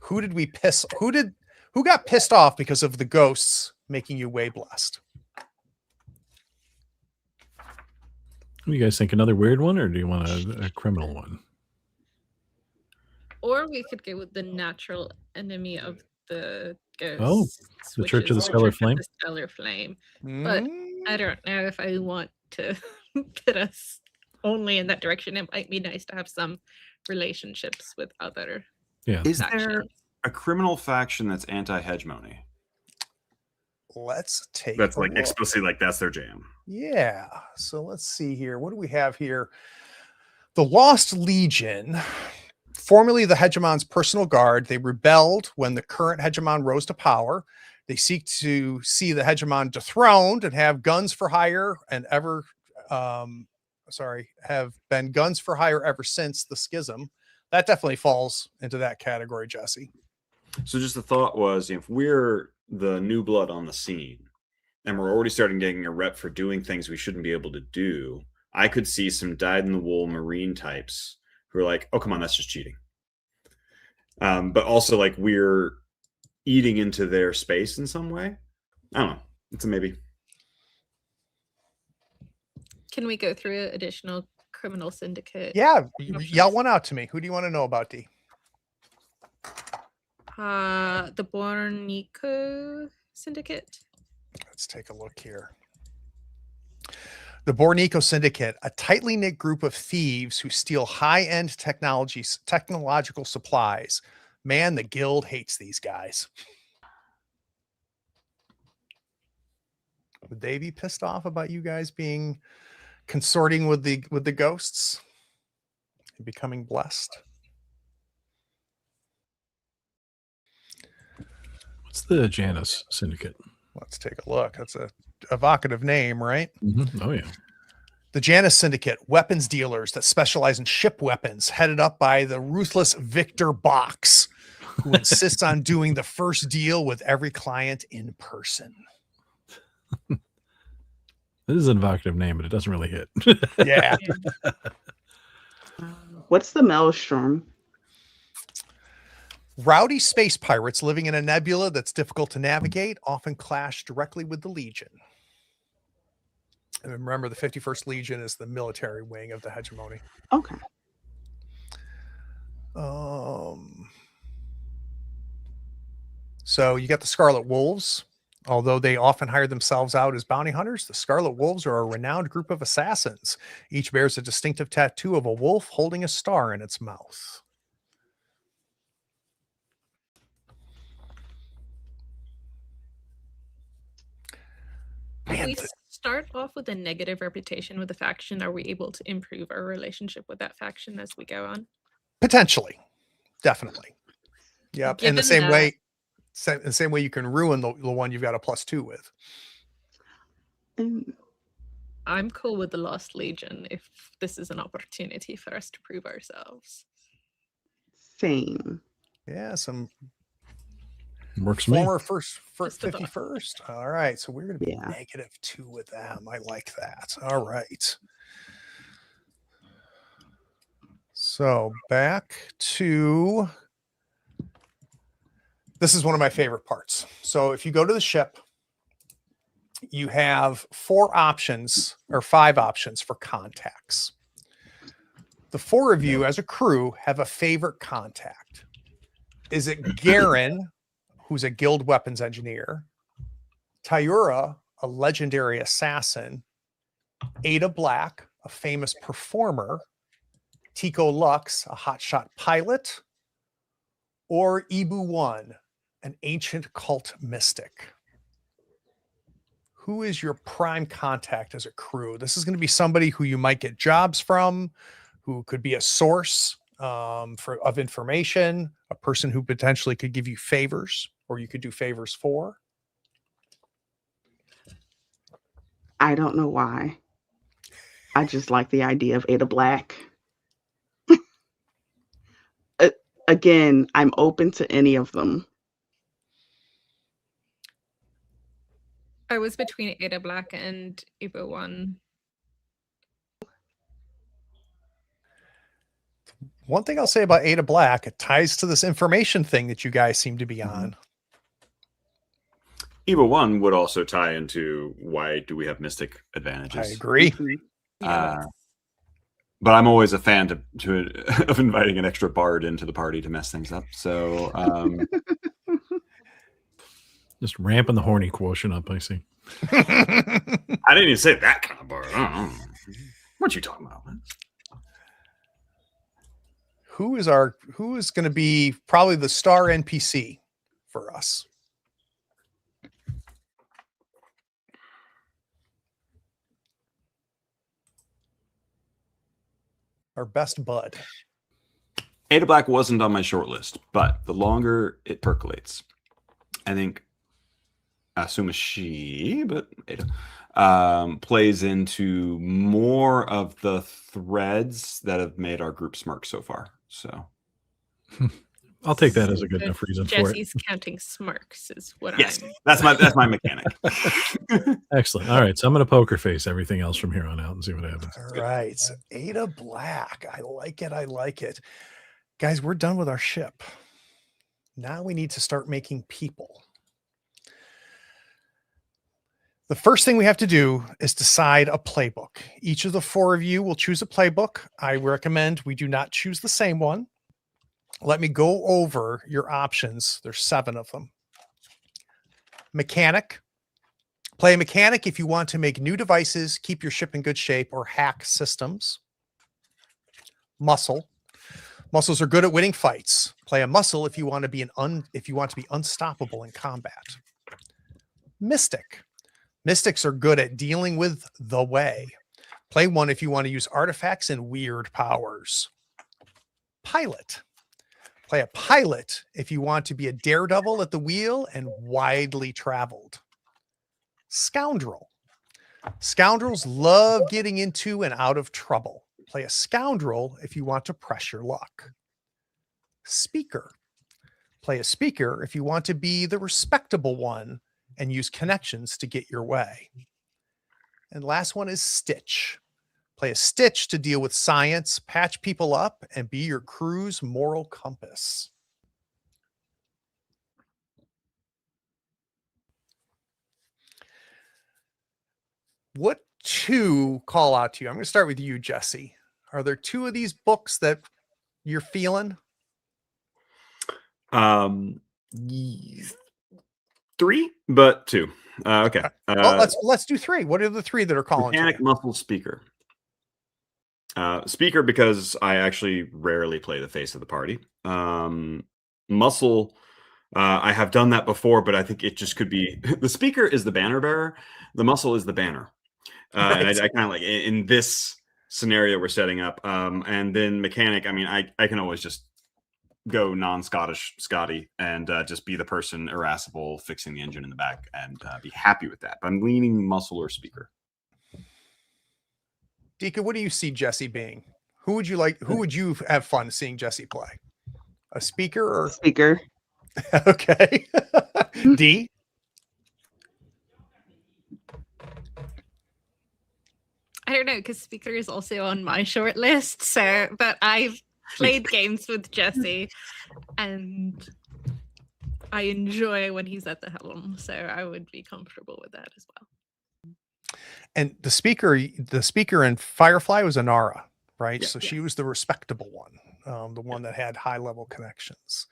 Who did we piss? Who got pissed off because of the ghosts making you way blessed? What do you guys think? Another weird one, or do you want a criminal one? Or we could go with the natural enemy of the ghosts. Oh, the which Church of is the Stellar Church of Flame? the Stellar Flame. But I don't know if I want to put us only in that direction. It might be nice to have some relationships with other Yeah. Is there factions. a criminal faction that's anti-hegemony? let's take That's a like look. explicitly like that's their jam. Yeah. So let's see here. What do we have here? The Lost Legion, formerly the Hegemon's personal guard, they rebelled when the current Hegemon rose to power. They seek to see the Hegemon dethroned and have guns for hire and have been guns for hire ever since the schism. That definitely falls into that category, Jesse. So just the thought was, if we're the new blood on the scene and we're already starting getting a rep for doing things we shouldn't be able to do, I could see some dyed-in-the-wool Marine types who are like, oh, come on, that's just cheating. But also like we're eating into their space in some way. I don't know. It's a maybe. Can we go through additional criminal syndicate? Yeah, yell one out to me. Who do you want to know about, D? The Bornico syndicate. Let's take a look here. The Bornico Syndicate, a tightly knit group of thieves who steal high-end technological supplies. Man, the guild hates these guys. Would they be pissed off about you guys being consorting with the ghosts and becoming blessed? What's the Janus Syndicate? Let's take a look. That's a evocative name, right? Mm-hmm. Oh, yeah. The Janus Syndicate, weapons dealers that specialize in ship weapons, headed up by the ruthless Victor Box, who insists on doing the first deal with every client in person. This is an evocative name, but it doesn't really hit. Yeah. What's the Maelstrom? Rowdy space pirates living in a nebula that's difficult to navigate often clash directly with the Legion. And remember, the 51st Legion is the military wing of the Hegemony. Okay. So you got the Scarlet Wolves. Although they often hire themselves out as bounty hunters, the Scarlet Wolves are a renowned group of assassins. Each bears a distinctive tattoo of a wolf holding a star in its mouth. If we start off with a negative reputation with a faction, are we able to improve our relationship with that faction as we go on? Potentially. Definitely. Yep. In the Given same way you can ruin the one you've got a +2 with. I'm cool with the Lost Legion if this is an opportunity for us to prove ourselves. Same. Yeah, some Works for me. former first Just a thought. 51st. All right, so we're going to be Yeah. -2 with them. I like that. All right. So back to, this is one of my favorite parts. So if you go to the ship, you have 4 options or 5 options for contacts. The 4 of you as a crew have a favorite contact. Is it Garen, who's a guild weapons engineer, Tyura, a legendary assassin, Ada Black, a famous performer, Tico Lux, a hotshot pilot, or Ibu One, an ancient cult mystic? Who is your prime contact as a crew? This is going to be somebody who you might get jobs from, who could be a source of information, a person who potentially could give you favors, or you could do favors for. I don't know why. I just like the idea of Ada Black. Again, I'm open to any of them. I was between Ada Black and Evo One. One thing I'll say about Ada Black, it ties to this information thing that you guys seem to be on. Evo 1 would also tie into why do we have mystic advantages. I agree. But I'm always a fan of inviting an extra bard into the party to mess things up. So Just ramping the horny quotient up, I see. I didn't even say that kind of bard. What you talking about, man? Who is going to be probably the star NPC for us? Our best bud. Ada Black wasn't on my short list, but the longer it percolates, I think, I assume a she, but Ada, plays into more of the threads that have made our group smirk so far. So I'll take that as a good enough reason for it. Jesse's counting smirks is what yes, I'm. that's my mechanic. Excellent. All right, so I'm going to poker face everything else from here on out and see what happens. All right. So Ada Black. I like it. I like it. Guys, we're done with our ship. Now we need to start making people. The first thing we have to do is decide a playbook. Each of the four of you will choose a playbook. I recommend we do not choose the same one. Let me go over your options. There's 7 of them. Mechanic. Play a mechanic if you want to make new devices, keep your ship in good shape, or hack systems. Muscle. Muscles are good at winning fights. Play a muscle if you want to be unstoppable in combat. Mystic. Mystics are good at dealing with the way. Play one if you want to use artifacts and weird powers. Pilot. Play a pilot if you want to be a daredevil at the wheel and widely traveled. Scoundrel. Scoundrels love getting into and out of trouble. Play a scoundrel if you want to press your luck. Speaker. Play a speaker if you want to be the respectable one and use connections to get your way. And last one is Stitch. Play a Stitch to deal with science, patch people up, and be your crew's moral compass. What 2 call out to you? I'm going to start with you, Jesse. Are there 2 of these books that you're feeling? 3, but 2. Okay. Well, let's do 3. What are the 3 that are calling? Mechanic, muscle, speaker. Speaker because I actually rarely play the face of the party. Muscle, I have done that before, but I think it just could be the speaker is the banner bearer, the muscle is the banner. Right. And I kind of like in this scenario we're setting up. And then mechanic, I mean, I can always just go non-Scottish Scotty and just be the person irascible fixing the engine in the back and be happy with that. But I'm leaning muscle or speaker. Dika, what do you see Jesse being? Who would you like? Who would you have fun seeing Jesse play? A speaker or Speaker? Okay. D. I don't know, because speaker is also on my short list. So, but I've played games with Jesse, and I enjoy when he's at the helm. So I would be comfortable with that as well. And the speaker in Firefly was Anara, right? Yeah. So she was the respectable one, the one that had high level connections.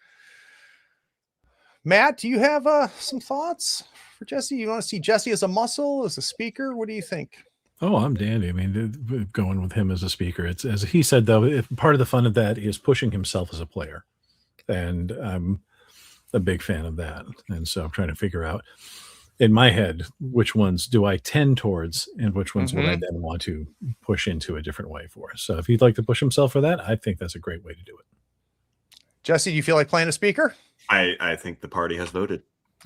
Matt, do you have some thoughts for Jesse? You want to see Jesse as a muscle, as a speaker? What do you think? Oh, I'm dandy. I mean, going with him as a speaker. It's as he said, though, part of the fun of that is pushing himself as a player. And I'm a big fan of that. And so I'm trying to figure out in my head, which ones do I tend towards and which ones would I then want to push into a different way for? So if he'd like to push himself for that, I think that's a great way to do it. Jesse, do you feel like playing a speaker? I think the party has voted.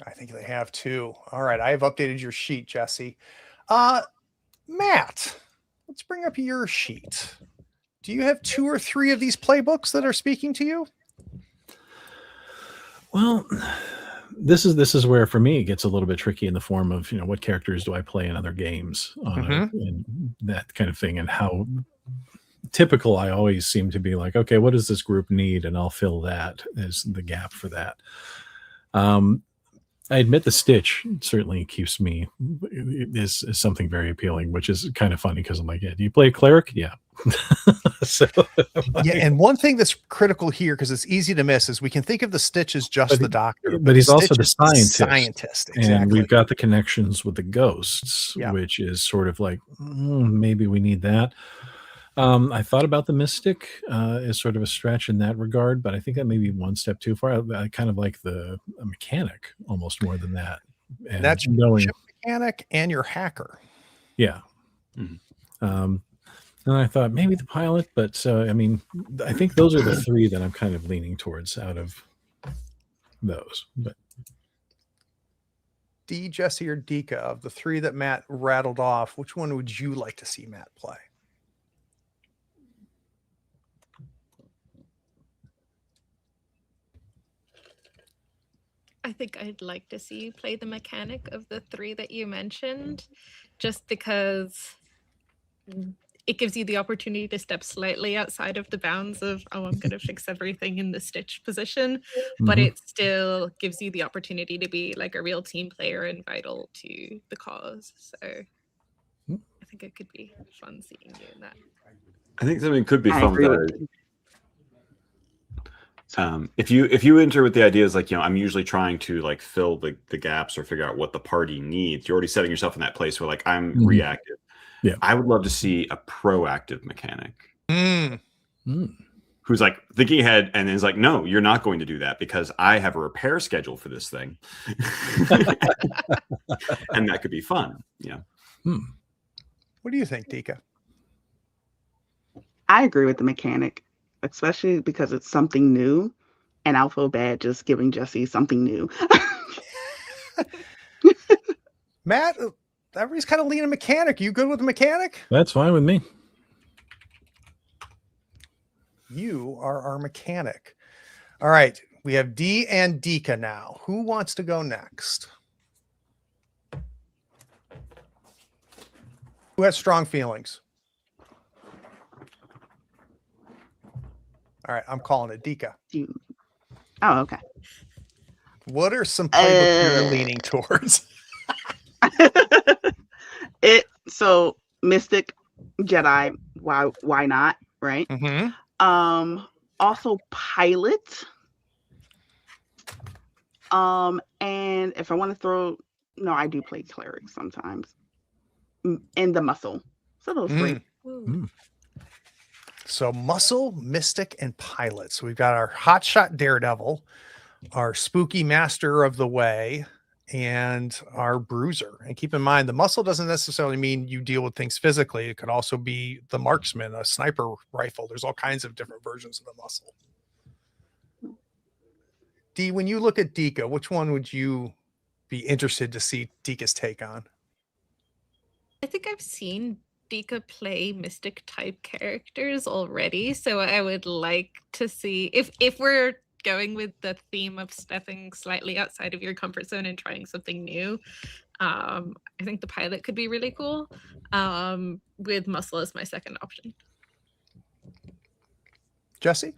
I think they have too. All right. I have updated your sheet, Jesse. Matt, let's bring up your sheet. Do you have 2 or 3 of these playbooks that are speaking to you? Well, this is where for me it gets a little bit tricky in the form of, what characters do I play in other games and that kind of thing, and how typical I always seem to be like, okay, what does this group need? And I'll fill that as the gap for that. I admit the Stitch certainly keeps me is something very appealing, which is kind of funny because I'm like, yeah, do you play a cleric? Yeah. So, yeah, and one thing that's critical here, because it's easy to miss, is we can think of the Stitch as just the doctor, but he's also Stitch the is scientist. Exactly. And we've got the connections with the ghosts, Yeah. which is sort of like, maybe we need that. I thought about the mystic as sort of a stretch in that regard, but I think that may be one step too far. I kind of like a mechanic almost more than that. And that's your ship mechanic and your hacker. Yeah. Mhm. And And I thought maybe the pilot, but so I mean, I think those are the three that I'm kind of leaning towards out of those. But D, Jesse, or Dika, of the three that Matt rattled off, which one would you like to see Matt play? I think I'd like to see you play the mechanic of the three that you mentioned, just because it gives you the opportunity to step slightly outside of the bounds of, oh, I'm going to fix everything in the Stitch position, but it still gives you the opportunity to be like a real team player and vital to the cause. So I think it could be fun seeing you in that. I think something could be I fun agree with with that. you. If you enter with the ideas like, I'm usually trying to like fill the gaps or figure out what the party needs, you're already setting yourself in that place where like I'm reactive. Yeah, I would love to see a proactive mechanic who's who's like thinking ahead and is like, no, you're not going to do that because I have a repair schedule for this thing. And that could be fun. Yeah. What do you think, Dika? I agree with the mechanic, especially because it's something new, and I'll feel bad just giving Jesse something new. Matt, everybody's kind of leaning mechanic. You good with the mechanic? That's fine with me. You are our mechanic. All right. We have D and Dika now. Who wants to go next? Who has strong feelings? All right. I'm calling it Dika. Oh, okay. What are some playbooks you're leaning towards? So Mystic, Jedi, why not, right? Also Pilot. And if I want to I do play Cleric sometimes. And the Muscle. So those three. So Muscle, Mystic, and Pilot. So we've got our Hotshot Daredevil, our Spooky Master of the Way, and our Bruiser. And keep in mind, the Muscle doesn't necessarily mean you deal with things physically. It could also be the Marksman, a sniper rifle. There's all kinds of different versions of the Muscle. D, when you look at Dika, which one would you be interested to see Dika's take on? I think I've seen Dika play Mystic type characters already, so I would like to see if we're going with the theme of stepping slightly outside of your comfort zone and trying something new. I think the Pilot could be really cool, with Muscle as my second option. Jesse?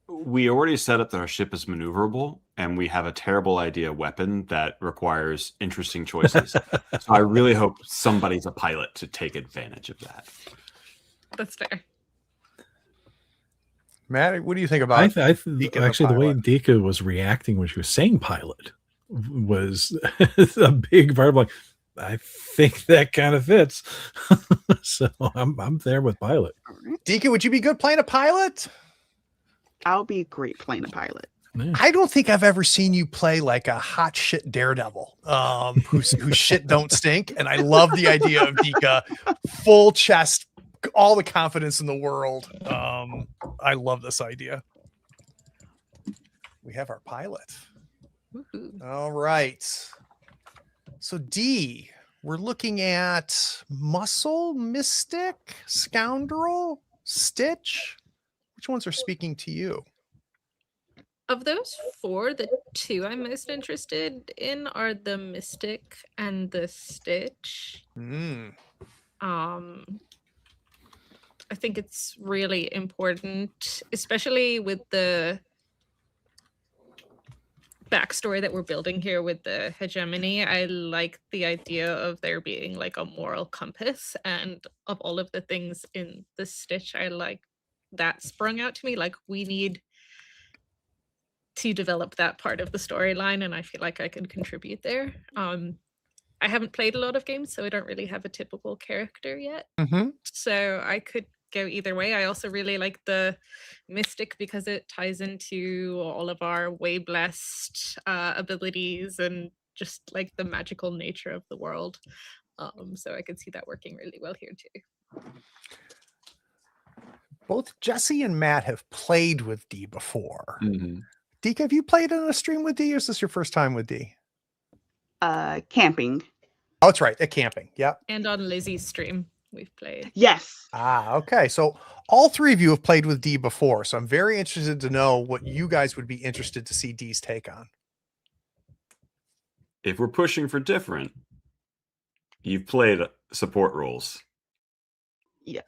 We already set up that our ship is maneuverable, and we have a terrible idea weapon that requires interesting choices. So I really hope somebody's a pilot to take advantage of that. That's fair. Matt, what do you think about actually the way Dika was reacting when she was saying pilot was a big part of like, I think that kind of fits. So I'm there with pilot. Dika, would you be good playing a pilot? I'll be great playing a pilot. Yeah. I don't think I've ever seen you play like a hot shit daredevil, whose shit don't stink. And I love the idea of Dika, full chest, all the confidence in the world. I love this idea. We have our pilot. All right. So D, we're looking at Muscle, Mystic, Scoundrel, Stitch. Which ones are speaking to you? Of those four, the two I'm most interested in are the Mystic and the Stitch. I think it's really important, especially with the backstory that we're building here with the hegemony. I like the idea of there being like a moral compass, and of all of the things in the Stitch, I like that sprung out to me. Like, we need to develop that part of the storyline, and I feel like I can contribute there. I haven't played a lot of games, so I don't really have a typical character yet. So I could go either way. I also really like the Mystic because it ties into all of our way blessed abilities and just like the magical nature of the world. So I could see that working really well here too. Both Jesse and Matt have played with D before. Mm-hmm. Deke, have you played in a stream with D, or is this your first time with D? Camping. Oh, that's right. At camping. Yep. And on Lizzie's stream, we've played. Yes. Okay. So all three of you have played with D before. So I'm very interested to know what you guys would be interested to see D's take on. If we're pushing for different, you've played support roles. Yeah.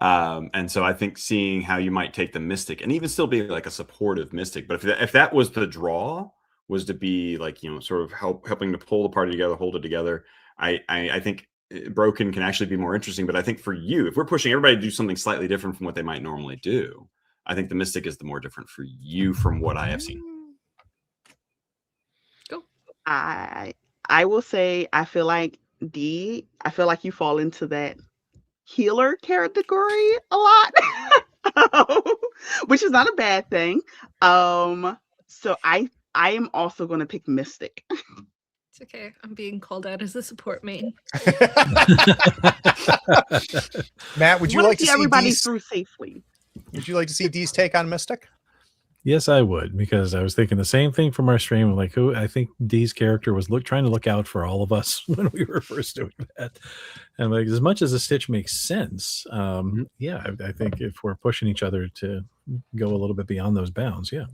And so I think seeing how you might take the mystic and even still be like a supportive mystic, but if that was the draw, was to be like, you know, sort of helping to pull the party together, hold it together, I think broken can actually be more interesting. But I think for you, if we're pushing everybody to do something slightly different from what they might normally do, I think the mystic is the more different for you from what I have seen. Go. I will say I feel like D, I feel like you fall into that healer category a lot. Which is not a bad thing. So I am also going to pick Mystic. It's okay. I'm being called out as a support main. Matt, would you Wanna like to see see everybody D's, through safely? would you like to see D's take on Mystic? Yes, I would, because I was thinking the same thing from our stream. Like, who I think Dee's character was trying to look out for all of us when we were first doing that. And like, as much as a Stitch makes sense, yeah, I think if we're pushing each other to go a little bit beyond those bounds, yeah.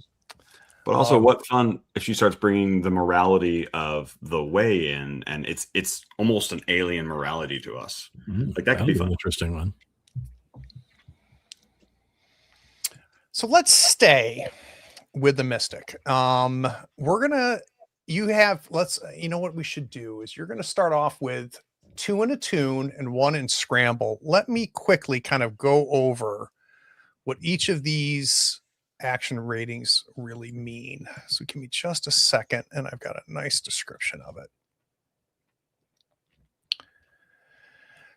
But also, what fun if she starts bringing the morality of the way in, and it's almost an alien morality to us. Like that could be fun. An interesting one. So let's stay with the Mystic. We're gonna, you know what we should do is you're gonna start off with 2 in attune and 1 in scramble. Let me quickly kind of go over what each of these action ratings really mean. So give me just a second, and I've got a nice description of it.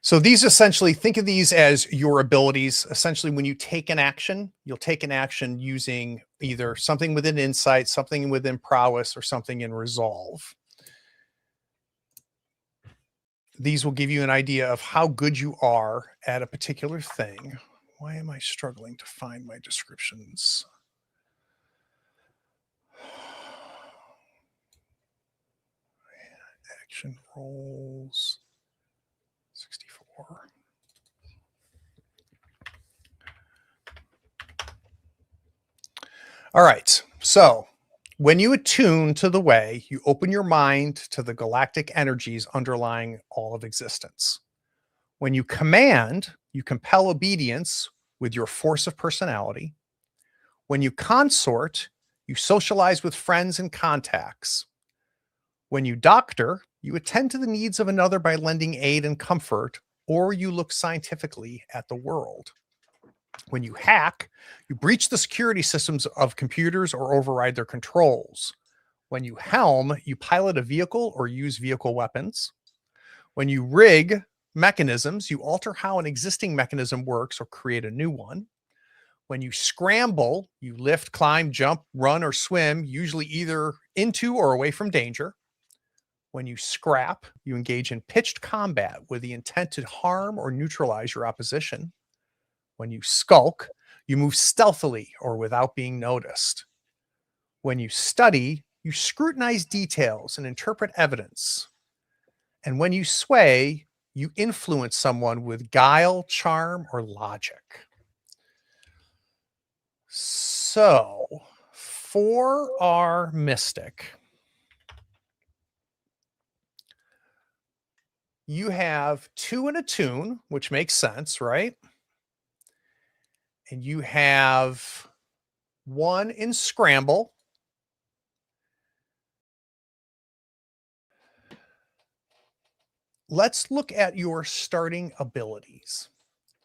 So these essentially, think of these as your abilities. Essentially, when you take an action, you'll take an action using either something within insight, something within prowess, or something in resolve. These will give you an idea of how good you are at a particular thing. Why am I struggling to find my descriptions? Action rolls 64. All right. So when you attune to the way, you open your mind to the galactic energies underlying all of existence. When you command, you compel obedience with your force of personality. When you consort, you socialize with friends and contacts. When you doctor, you attend to the needs of another by lending aid and comfort, or you look scientifically at the world. When you hack, you breach the security systems of computers or override their controls. When you helm, you pilot a vehicle or use vehicle weapons. When you rig mechanisms, you alter how an existing mechanism works or create a new one. When you scramble, you lift, climb, jump, run, or swim, usually either into or away from danger. When you scrap, you engage in pitched combat with the intent to harm or neutralize your opposition. When you skulk, you move stealthily or without being noticed. When you study, you scrutinize details and interpret evidence. And when you sway, you influence someone with guile, charm, or logic. So, for our mystic, you have 2 in attune, which makes sense, right? And you have 1 in scramble. Let's look at your starting abilities.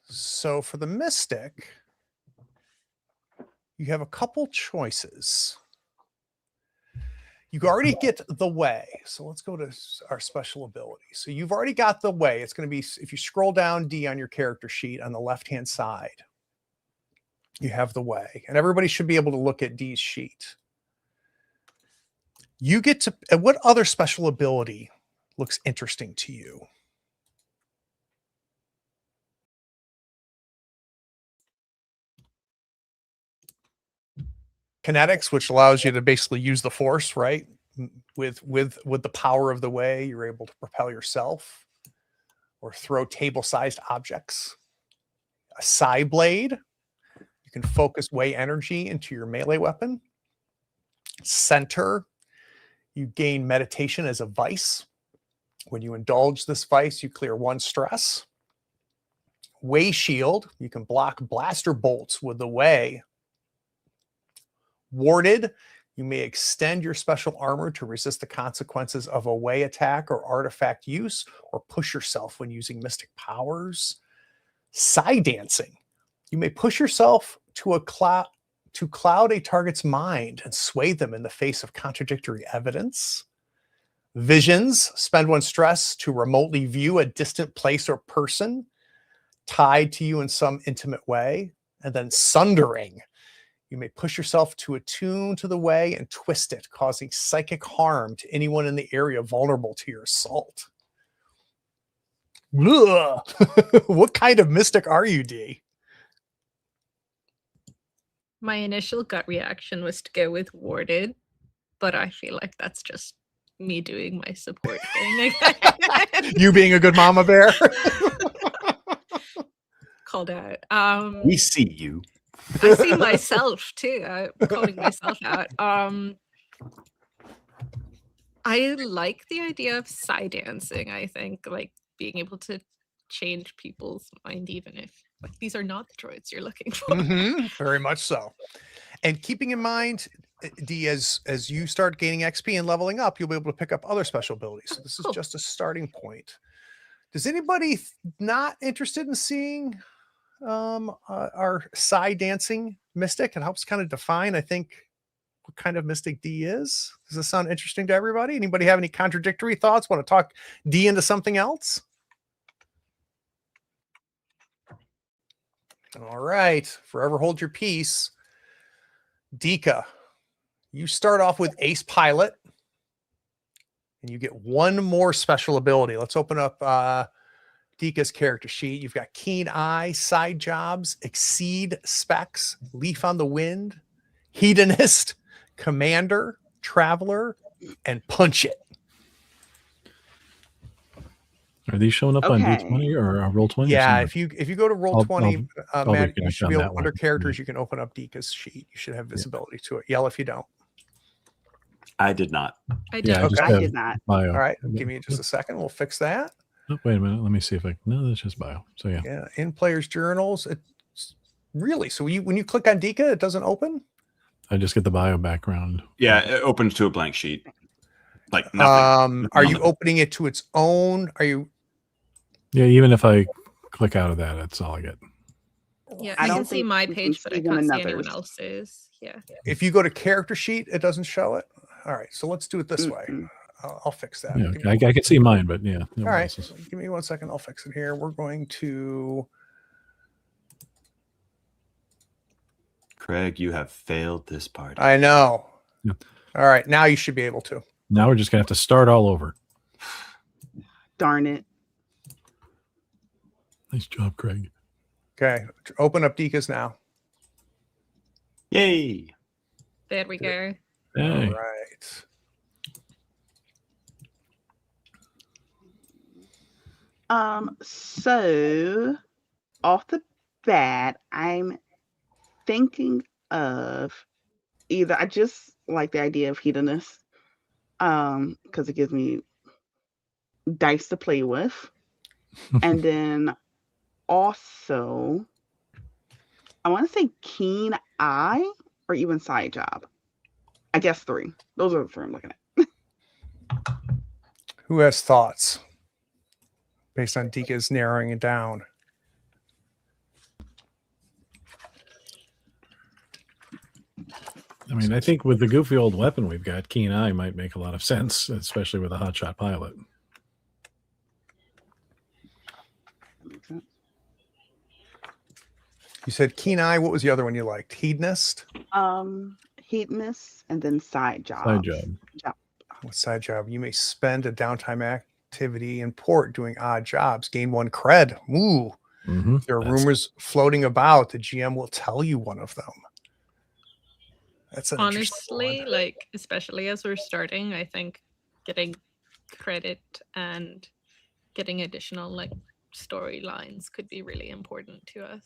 So for the mystic, you have a couple choices. You already get the way. So let's go to our special ability. So you've already got the way. It's going to be, if you scroll down D on your character sheet on the left-hand side, you have the way. And everybody should be able to look at D's sheet. You get to, what other special ability looks interesting to you? kinetics, which allows you to basically use the force, right? With the power of the way, you're able to propel yourself or throw table-sized objects. A Psi Blade, you can focus way energy into your melee weapon. Center, you gain meditation as a vice. When you indulge this vice, you clear 1 stress. Way Shield, you can block blaster bolts with the way. Warded, you may extend your special armor to resist the consequences of a way attack or artifact use, or push yourself when using mystic powers. Psi Dancing, you may push yourself to cloud a target's mind and sway them in the face of contradictory evidence. Visions, spend 1 stress to remotely view a distant place or person tied to you in some intimate way. And then Sundering, you may push yourself to attune to the way and twist it, causing psychic harm to anyone in the area vulnerable to your assault. What kind of mystic are you, D? My initial gut reaction was to go with Warded, but I feel like that's just me doing my support thing. You being a good mama bear. Called out. We see you. I see myself too. I'm calling myself out. I like the idea of Psi Dancing. I think like being able to change people's mind, even if like these are not the droids you're looking for. Very much so. And keeping in mind, D, as you start gaining XP and leveling up, you'll be able to pick up other special abilities. So this is just a starting point. Does anybody not interested in seeing our Psi Dancing mystic? It helps kind of define, I think, what kind of mystic D is. Does this sound interesting to everybody? Anybody have any contradictory thoughts? Want to talk D into something else? All right. Forever hold your peace. Dika, you start off with Ace Pilot, and you get 1 more special ability. Let's open up Dika's character sheet. You've got Keen Eye, Side Jobs, Exceed Specs, Leaf on the Wind, Hedonist, Commander, Traveler, and Punch It. Are these showing up on D20 or Roll20? Yeah, if you go to Roll20, Matt, you should be able, under characters, Yeah. you can open up Dika's sheet. You should have visibility to it. Yell if you don't. I did not. I did. Yeah, Okay. I did not. Bio. All right, give me just a second. We'll fix that. Oh, wait a minute. Let me see if I. No, that's just bio. So yeah. Yeah, in players' journals. It's really so. When you click on Dika, it doesn't open. I just get the bio background. Yeah, it opens to a blank sheet. Like nothing. Are you opening it to its own? Are you? Yeah, even if I click out of that, that's all I get. Yeah, I I don't can see think my we can page, but I see can't one see another's. anyone else's. Yeah. If you go to character sheet, it doesn't show it. All right, so let's do it this way. Mm-mm. I'll fix that. Yeah, Give me I can see mine, but yeah. No all right, else's. give me 1 second. I'll fix it here. We're going to. Craig, you have failed this party. I know. Yeah. All right, now you should be able to. Now we're just gonna have to start all over. Darn it. Nice job, Craig. Okay, open up Dika's now. Yay! There we go. Hey. All right. So off the bat, I'm thinking of either I just like the idea of hedonist, because it gives me dice to play with. And then also I want to say Keen Eye or even Side Job. I guess 3. Those are the 3 I'm looking at. Who has thoughts based on Dika's narrowing it down? I mean, I think with the goofy old weapon we've got, Keen Eye might make a lot of sense, especially with a hotshot pilot. You said Keen Eye. What was the other one you liked? Hedonist? Hedonist and then Side Job. Side job. What side job? You may spend a downtime activity in port doing odd jobs. Gain 1 cred. Ooh. Mm-hmm. There are rumors floating about. The GM will tell you one of them. That's an interesting Honestly, one. like especially as we're starting, I think getting credit and getting additional like storylines could be really important to us.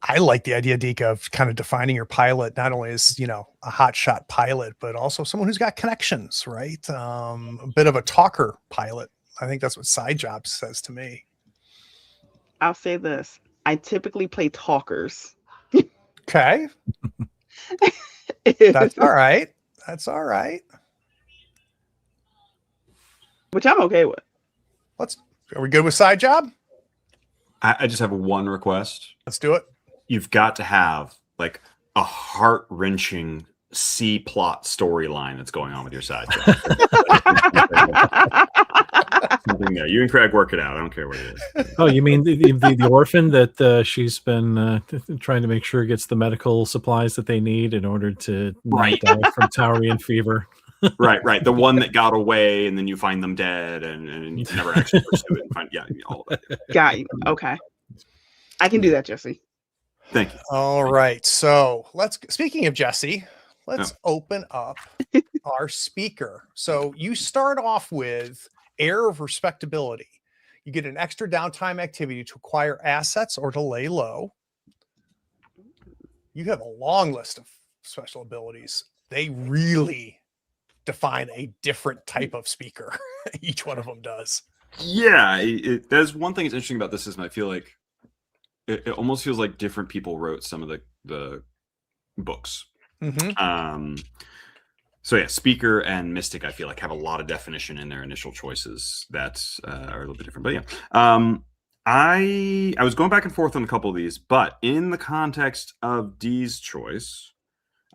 I like the idea, Dika, of kind of defining your pilot not only as, a hotshot pilot, but also someone who's got connections, right? A bit of a talker pilot. I think that's what Side Job says to me. I'll say this. I typically play talkers. Okay. That's all right. That's all right. Which I'm okay with. Are we good with Side Job? I just have one request. Let's do it. You've got to have like a heart-wrenching C plot storyline that's going on with your side job. Something there. You and Craig work it out. I don't care what it is. Oh, you mean the orphan that she's been trying to make sure gets the medical supplies that they need in order to not die from Taurian fever? Right. The one that got away, and then you find them dead, and you never actually pursue it. And find, all of that. Got you. Okay. I can do that, Jesse. Thank you. All right. So speaking of Jesse, let's open up our speaker. So you start off with air of respectability. You get an extra downtime activity to acquire assets or to lay low. You have a long list of special abilities. They really define a different type of speaker. Each one of them does. Yeah, there's one thing that's interesting about this system. I feel like it almost feels like different people wrote some of the books. Mm-hmm. So yeah, speaker and mystic, I feel like have a lot of definition in their initial choices that are a little bit different. But yeah, I was going back and forth on a couple of these, but in the context of Dee's choice,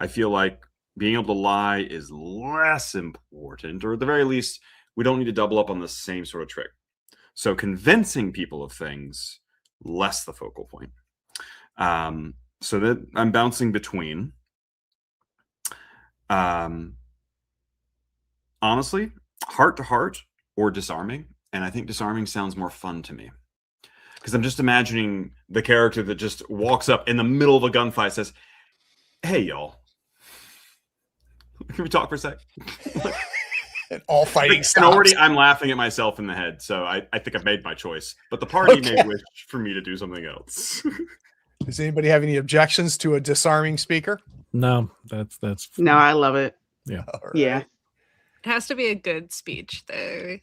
I feel like being able to lie is less important, or at the very least, we don't need to double up on the same sort of trick. So convincing people of things, less the focal point. So that I'm bouncing between. Honestly, heart to heart or disarming. And I think disarming sounds more fun to me. Because I'm just imagining the character that just walks up in the middle of a gunfight and says, "Hey, y'all. Can we talk for a sec?" And all fighting stops. And already I'm laughing at myself in the head. So I think I've made my choice. But the party may wish for me to do something else. Does anybody have any objections to a disarming speaker? No, that's No, I love it. Yeah. Right. Yeah. It has to be a good speech, though.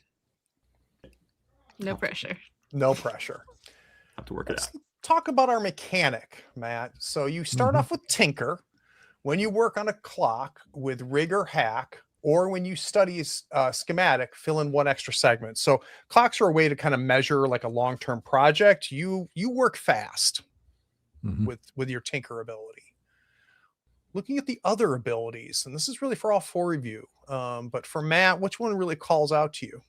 No pressure. No pressure. Have to work it out. Talk about our mechanic, Matt. So you start off with Tinker. When you work on a clock with Rig or Hack, or when you study schematic, fill in one extra segment. So clocks are a way to kind of measure like a long-term project. You work fast with your Tinker ability. Looking at the other abilities, and this is really for all four of you, but for Matt, which one really calls out to you?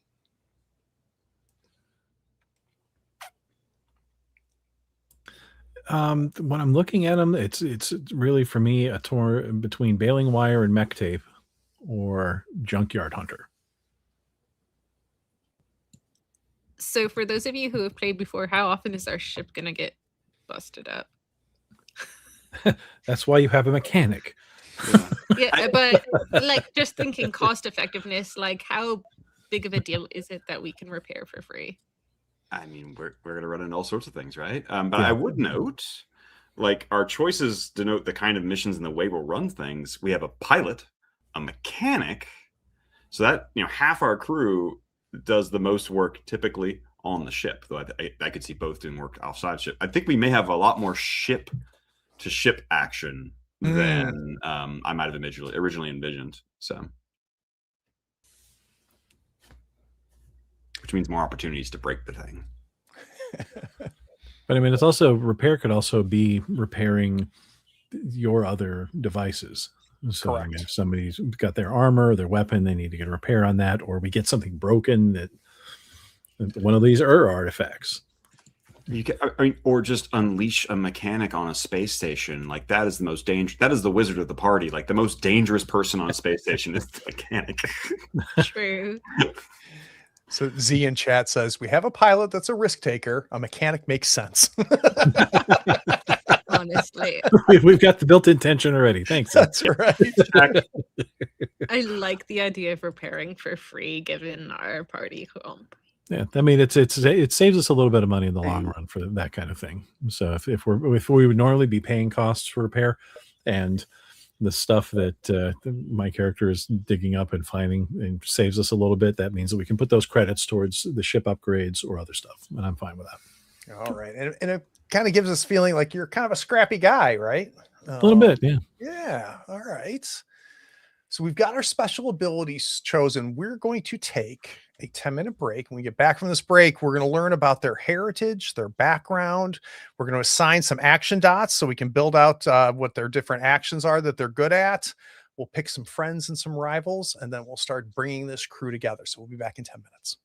When I'm looking at them, it's really for me a tour between baling wire and mech tape, or junkyard hunter. So for those of you who have played before, how often is our ship gonna get busted up? That's why you have a mechanic. Yeah, but like just thinking cost effectiveness, like how big of a deal is it that we can repair for free? I mean, we're going to run into all sorts of things, right? But I would note, like, our choices denote the kind of missions and the way we'll run things. We have a pilot, a mechanic, so that, half our crew does the most work typically on the ship, though I could see both doing work offside ship. I think we may have a lot more ship to ship action than I might have originally envisioned. So, which means more opportunities to break the thing. But I mean, it's also repair could also be repairing your other devices. So I mean, if somebody's got their armor, their weapon, they need to get a repair on that, or we get something broken that one of these artifacts. You can, or just unleash a mechanic on a space station. Like, that is the most dangerous. That is the wizard of the party. Like, the most dangerous person on a space station is the mechanic. True. So Z in chat says, we have a pilot that's a risk taker. A mechanic makes sense. Oh honestly. We've got the built-in tension already. Thanks. That's right. I like the idea of repairing for free given our party comp. Yeah, I mean it saves us a little bit of money in the long run for that kind of thing. So if we would normally be paying costs for repair, and the stuff that my character is digging up and finding and saves us a little bit, that means that we can put those credits towards the ship upgrades or other stuff, and I'm fine with that. All right, and it kind of gives us feeling like you're kind of a scrappy guy, right? A little bit, yeah. Yeah. All right. So we've got our special abilities chosen. We're going to take a 10-minute break. When we get back from this break, we're going to learn about their heritage, their background. We're going to assign some action dots so we can build out what their different actions are that they're good at. We'll pick some friends and some rivals, and then we'll start bringing this crew together. So we'll be back in 10 minutes.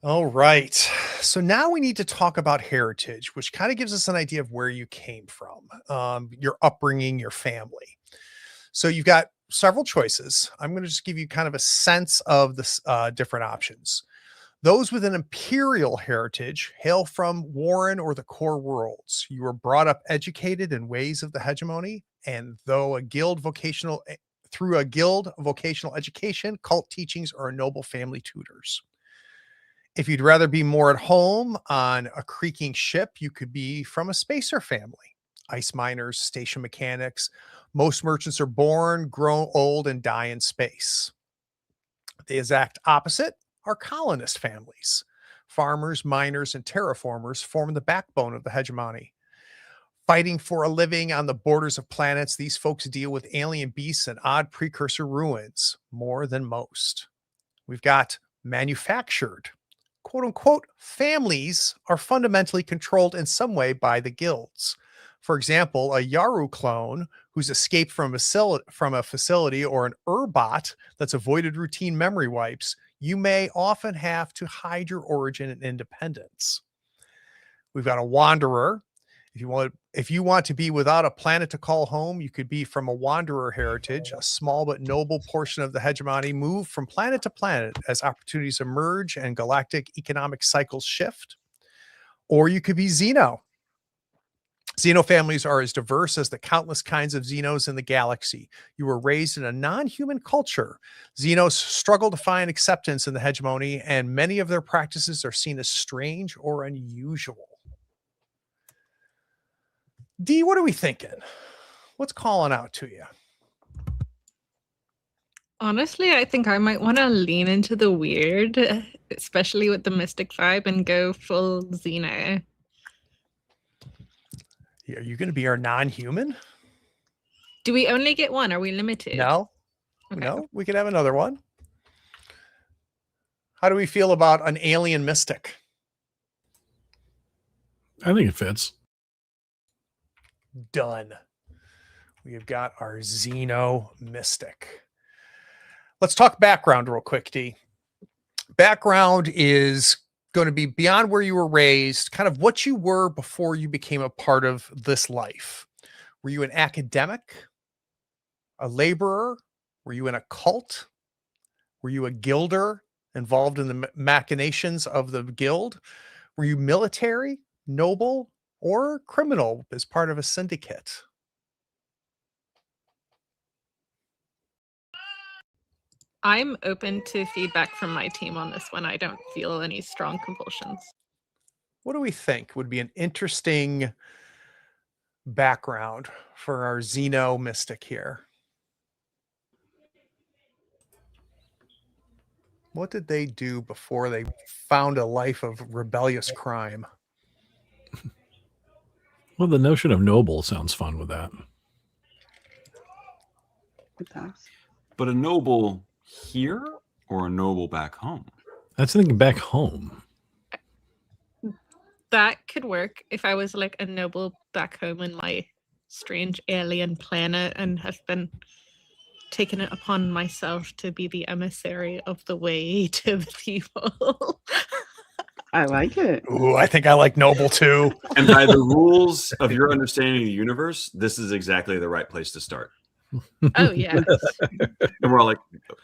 All right. So now we need to talk about heritage, which kind of gives us an idea of where you came from, your upbringing, your family. So you've got several choices. I'm going to just give you kind of a sense of the different options. Those with an imperial heritage hail from Warren or the core worlds. You were brought up educated in ways of the hegemony, and through a guild vocational education, cult teachings, or noble family tutors. If you'd rather be more at home on a creaking ship, you could be from a spacer family. Ice miners, station mechanics. Most merchants are born, grow old, and die in space. The exact opposite are colonist families. Farmers, miners, and terraformers form the backbone of the hegemony. Fighting for a living on the borders of planets, these folks deal with alien beasts and odd precursor ruins more than most. We've got manufactured. Quote unquote, families are fundamentally controlled in some way by the guilds. For example, a Yaru clone who's escaped from a facility or an Urbot that's avoided routine memory wipes, you may often have to hide your origin and independence. We've got a wanderer. If you want to be without a planet to call home, you could be from a wanderer heritage, a small but noble portion of the hegemony, move from planet to planet as opportunities emerge and galactic economic cycles shift. Or you could be Xeno. Xeno families are as diverse as the countless kinds of Xenos in the galaxy. You were raised in a non-human culture. Xenos struggle to find acceptance in the hegemony, and many of their practices are seen as strange or unusual. D, what are we thinking? What's calling out to you? Honestly, I think I might want to lean into the weird, especially with the mystic vibe, and go full Xeno. Are you going to be our non-human? Do we only get one? Are we limited? No. Okay. No, we could have another one. How do we feel about an alien mystic? I think it fits. Done. We have got our Xeno mystic. Let's talk background real quick, D. Background is going to be beyond where you were raised, kind of what you were before you became a part of this life. Were you an academic, a laborer? Were you in a cult? Were you a guilder involved in the machinations of the guild? Were you military, noble, or criminal as part of a syndicate? I'm open to feedback from my team on this one. I don't feel any strong compulsions. What do we think would be an interesting background for our Xeno mystic here? What did they do before they found a life of rebellious crime? Well, the notion of noble sounds fun with that. It does. But a noble here or a noble back home? That's thinking back home. That could work if I was like a noble back home in my strange alien planet and have been taken it upon myself to be the emissary of the way to the people. I like it. Ooh, I think I like noble too. And by the rules of your understanding of the universe, this is exactly the right place to start. Oh, yeah. And we're all like,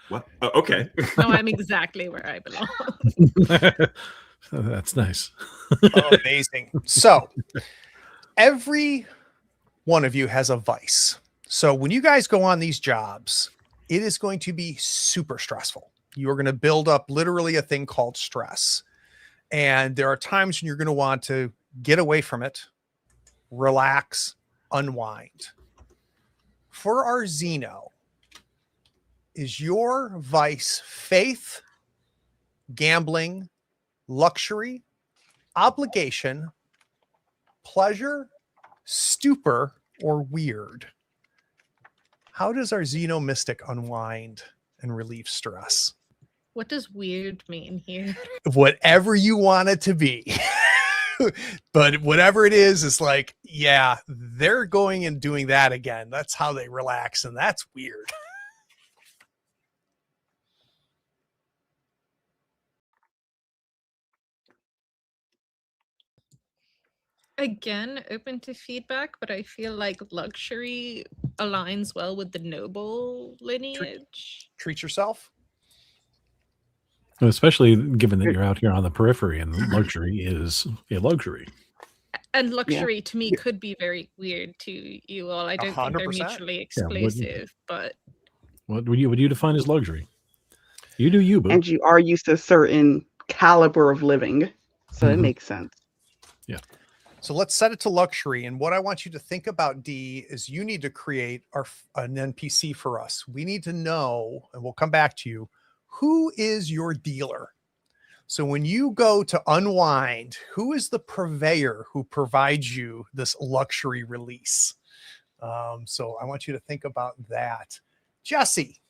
what? Oh, okay. No, I'm exactly where I belong. That's nice. Oh, amazing. So every one of you has a vice. So when you guys go on these jobs, it is going to be super stressful. You are going to build up literally a thing called stress. And there are times when you're going to want to get away from it, relax, unwind. For our Xeno, is your vice faith, gambling, luxury, obligation, pleasure, stupor, or weird? How does our Xeno mystic unwind and relieve stress? What does weird mean here? Whatever you want it to be. But whatever it is, it's like, yeah, they're going and doing that again. That's how they relax, and that's weird. Again, open to feedback, but I feel like luxury aligns well with the noble lineage. Treat yourself. Especially given that you're out here on the periphery and luxury is a luxury. And luxury to me could be very weird to you all. I don't think they're 100%. mutually exclusive, but What would you define as luxury? You do you, boo. And you are used to a certain caliber of living, so it makes sense. Yeah. So let's set it to luxury. And what I want you to think about, D, is you need to create an NPC for us. We need to know, and we'll come back to you, who is your dealer? So when you go to unwind, who is the purveyor who provides you this luxury release? So I want you to think about that. Jesse,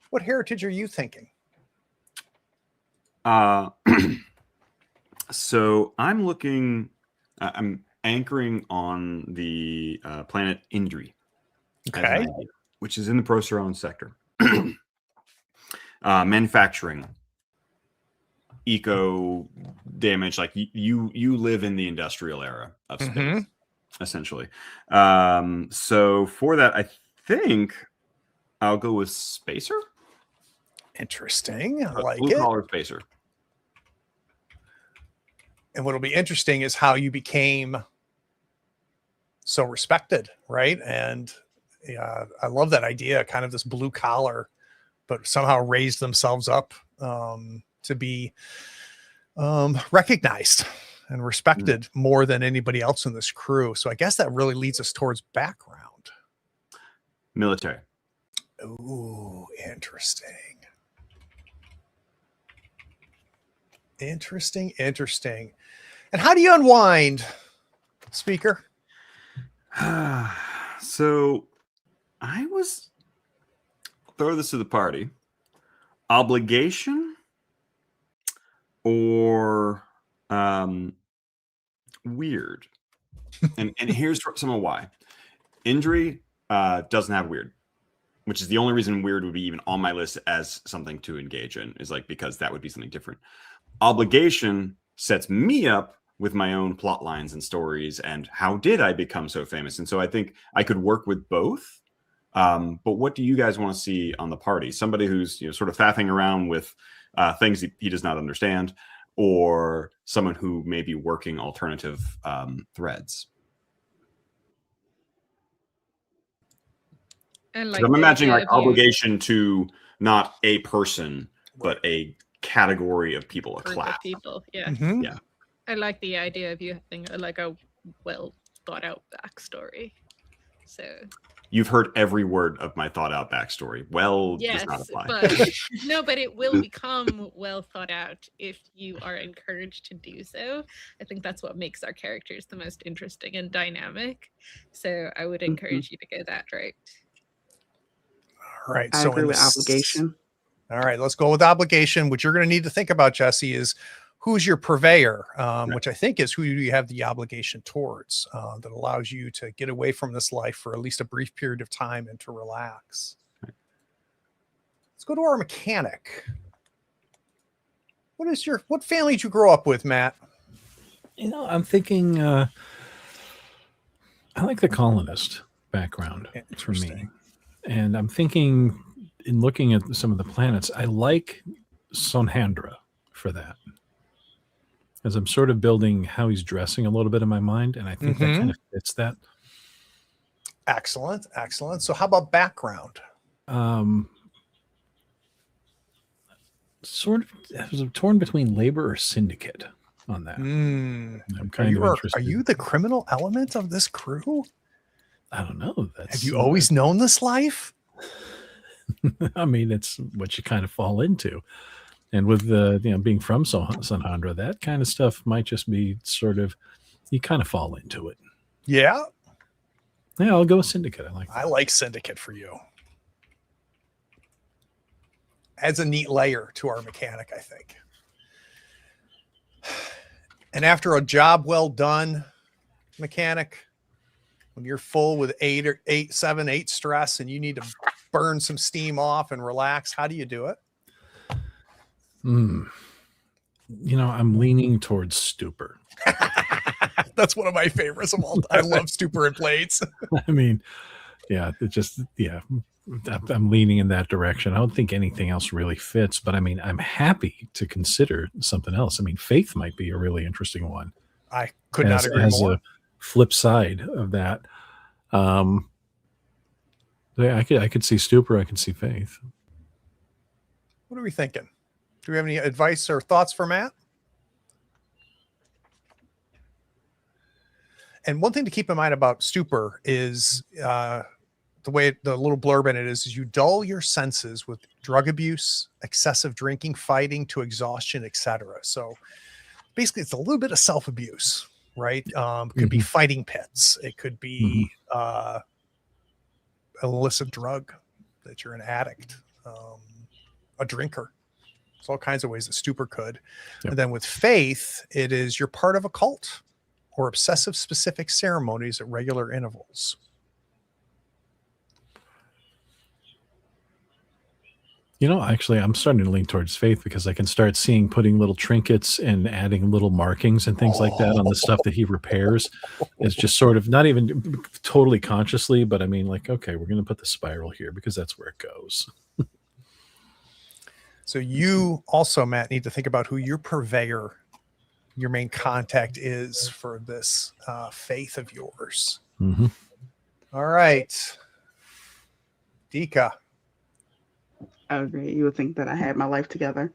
what heritage are you thinking? So I'm looking, I'm anchoring on the planet Indri, Okay. which is in the Procyon sector. Manufacturing, eco damage, like you live in the industrial era of space, essentially. So for that, I think I'll go with Spacer. Interesting. I like Blue it. collar Spacer. And what'll be interesting is how you became so respected, right? And I love that idea, kind of this blue collar, but somehow raised themselves up to be recognized and respected more than anybody else in this crew. So I guess that really leads us towards background. Military. Ooh, interesting. Interesting. And how do you unwind, speaker? So I was throw this to the party. Obligation or weird. and here's some of why. Indri doesn't have weird, which is the only reason weird would be even on my list as something to engage in, is like because that would be something different. Obligation sets me up with my own plot lines and stories and how did I become so famous. And so I think I could work with both. But what do you guys want to see on the party? Somebody who's sort of faffing around with things he does not understand, or someone who may be working alternative threads? And I'm imagining like obligation to not a person, but a category of people, a class. People, yeah. Yeah. I like the idea of you having like a well thought out backstory. So you've heard every word of my thought out backstory. Well, yes, does not apply. But no, but it will become well thought out if you are encouraged to do so. I think that's what makes our characters the most interesting and dynamic. So I would encourage you to go that route. All right. I agree with obligation. All right, let's go with obligation. What you're going to need to think about, Jesse, is who's your purveyor, which I think is who you have the obligation towards, that allows you to get away from this life for at least a brief period of time and to relax. Let's go to our mechanic. What family did you grow up with, Matt? I'm thinking I like the colonist background for me. And I'm thinking, in looking at some of the planets, I like Sonhandra for that. As I'm sort of building how he's dressing a little bit in my mind, and I think that kind of fits that. Excellent. So how about background? Sort of, I was torn between labor or syndicate on that. I'm kind of interested. Are you the criminal element of this crew? I don't know. Have you always known this life? I mean, it's what you kind of fall into. And with being from Sonhandra, that kind of stuff might just be sort of, you kind of fall into it. Yeah. Yeah, I'll go with syndicate. I like syndicate for you. Adds a neat layer to our mechanic, I think. And after a job well done, mechanic, when you're full with 8 stress and you need to burn some steam off and relax, how do you do it? I'm leaning towards stupor. That's one of my favorites of all time. I love stupor and plates. I mean, I'm leaning in that direction. I don't think anything else really fits, but I mean, I'm happy to consider something else. I mean, faith might be a really interesting one. I could not agree more. As a flip side of that, I could see stupor. I could see faith. What are we thinking? Do we have any advice or thoughts for Matt? And one thing to keep in mind about stupor is the way the little blurb in it is you dull your senses with drug abuse, excessive drinking, fighting to exhaustion, etc. So basically, it's a little bit of self-abuse, right? It could be fighting pits. It could be an illicit drug, that you're an addict, a drinker. There's all kinds of ways that stupor could. Yep. And then with faith, it is you're part of a cult or obsessive specific ceremonies at regular intervals. Actually, I'm starting to lean towards faith because I can start seeing putting little trinkets and adding little markings and things like that on the stuff that he repairs. It's just sort of not even totally consciously, but I mean, like, okay, we're going to put the spiral here because that's where it goes. So you also, Matt, need to think about who your purveyor, your main contact is for this faith of yours. Mm-hmm. All right. Dika. Okay, you would think that I had my life together.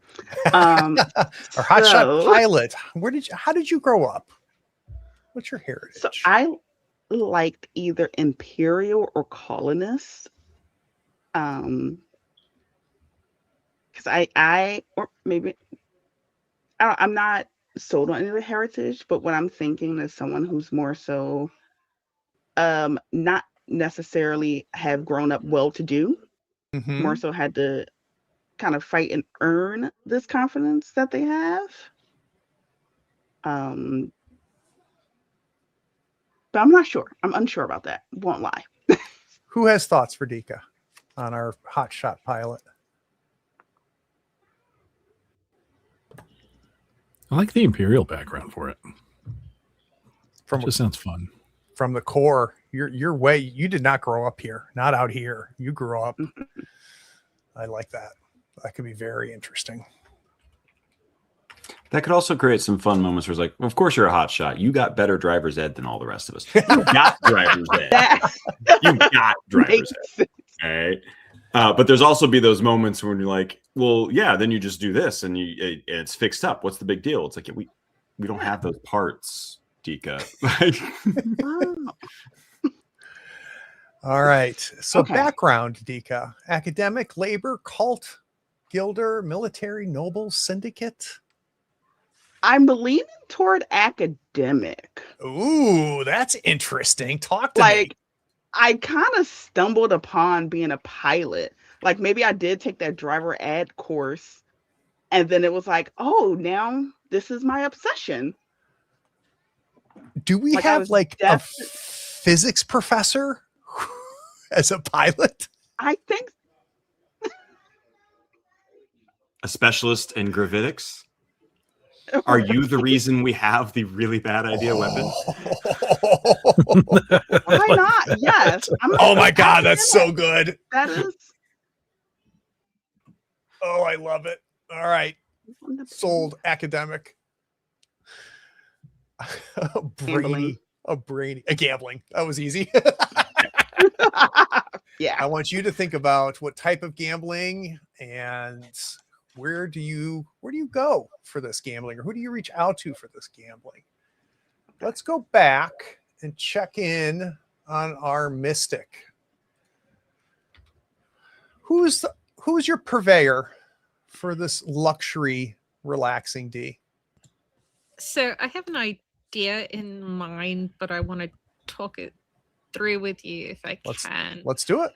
Our hotshot pilot. How did you grow up? What's your heritage? So I liked either Imperial or Colonist. Because I'm not sold on any of the heritage, but what I'm thinking is someone who's more so not necessarily have grown up well-to-do, more so had to kind of fight and earn this confidence that they have. But I'm not sure. I'm unsure about that. Won't lie. Who has thoughts for Dika on our hotshot pilot? I like the Imperial background for it. It just sounds fun. From the core, your way, you did not grow up here, not out here. You grew up. I like that. That could be very interesting. That could also create some fun moments where it's like, well, of course you're a hot shot. You got better driver's ed than all the rest of us. You got driver's ed. You got driver's ed. Okay. But there's also be those moments when you're like, well, yeah, then you just do this and it's fixed up. What's the big deal? It's like, we don't have those parts, Dika. All right. So background, Dika. Academic, labor, cult, gilder, military, noble, syndicate. I'm leaning toward academic. Ooh, that's interesting. Talk to me. I kind of stumbled upon being a pilot. Like maybe I did take that driver ed course and then it was like, oh, now this is my obsession. Do we have a physics professor as a pilot? I think a specialist in gravitics. Are you the reason we have the really bad idea weapon? Why not? Yes. Oh my God, that's so good. That is. Oh, I love it. All right. Sold. Academic. Brainy. Gambling. That was easy. Yeah. I want you to think about what type of gambling and where do you go for this gambling, or who do you reach out to for this gambling? Let's go back and check in on our mystic. Who's your purveyor for this luxury relaxing, D? So I have an idea in mind, but I want to talk it through with you if I can. Let's do it.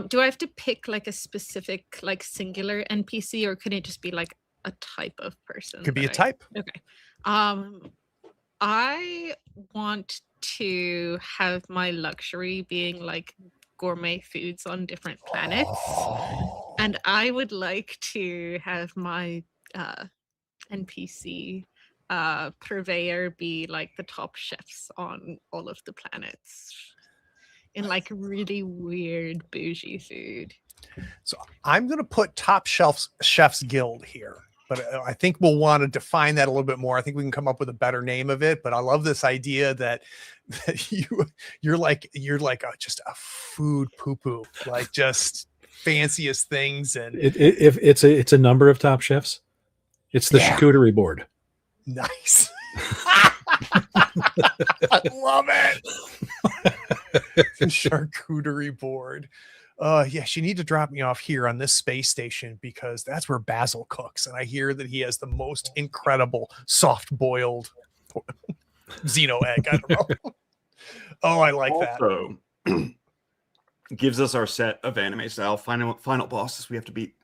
Do I have to pick like a specific, like singular NPC, or can it just be like a type of person? Could be a type. Okay. I want to have my luxury being like gourmet foods on different planets. And I would like to have my NPC purveyor be like the top chefs on all of the planets in like really weird bougie food. So I'm going to put top chef's guild here, but I think we'll want to define that a little bit more. I think we can come up with a better name of it, but I love this idea that you're like just a food poo-poo, like just fanciest things. And if it's a number of top chefs, it's the charcuterie board. Nice. I love it. The charcuterie board. Yes, you need to drop me off here on this space station because that's where Basil cooks. And I hear that he has the most incredible soft-boiled Xeno egg. I don't know. Oh, I like also, that. Gives us our set of anime-style final bosses we have to beat.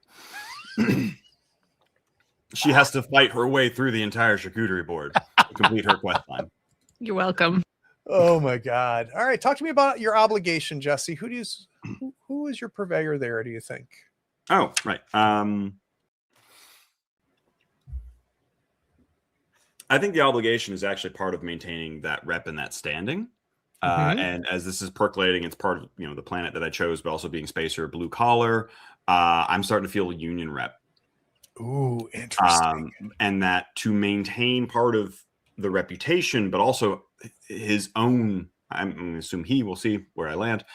She has to fight her way through the entire charcuterie board to complete her quest line. You're welcome. Oh my God. All right. Talk to me about your obligation, Jesse. Who is your purveyor there, do you think? Oh, right. I think the obligation is actually part of maintaining that rep and that standing. And as this is percolating, it's part of the planet that I chose, but also being spacer, blue collar. I'm starting to feel a union rep. Ooh, interesting. And that to maintain part of the reputation, but also his own, I'm going to assume we'll see where I land,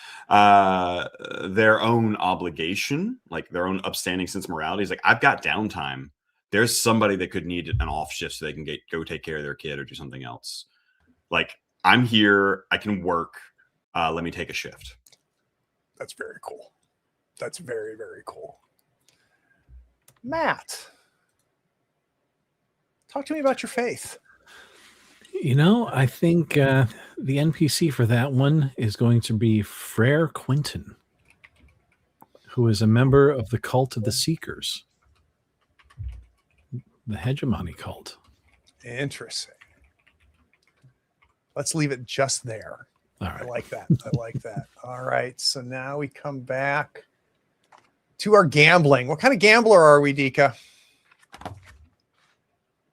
their own obligation, like their own upstanding sense of morality is like, I've got downtime. There's somebody that could need an off shift so they can go take care of their kid or do something else. Like, I'm here, I can work. Let me take a shift. That's very cool. That's very, very cool. Matt, talk to me about your faith. I think the NPC for that one is going to be Frere Quinton, who is a member of the cult of the Seekers, the hegemony cult. Interesting. Let's leave it just there. All right. I like that. I like that. All right. So now we come back to our gambling. What kind of gambler are we, Dika?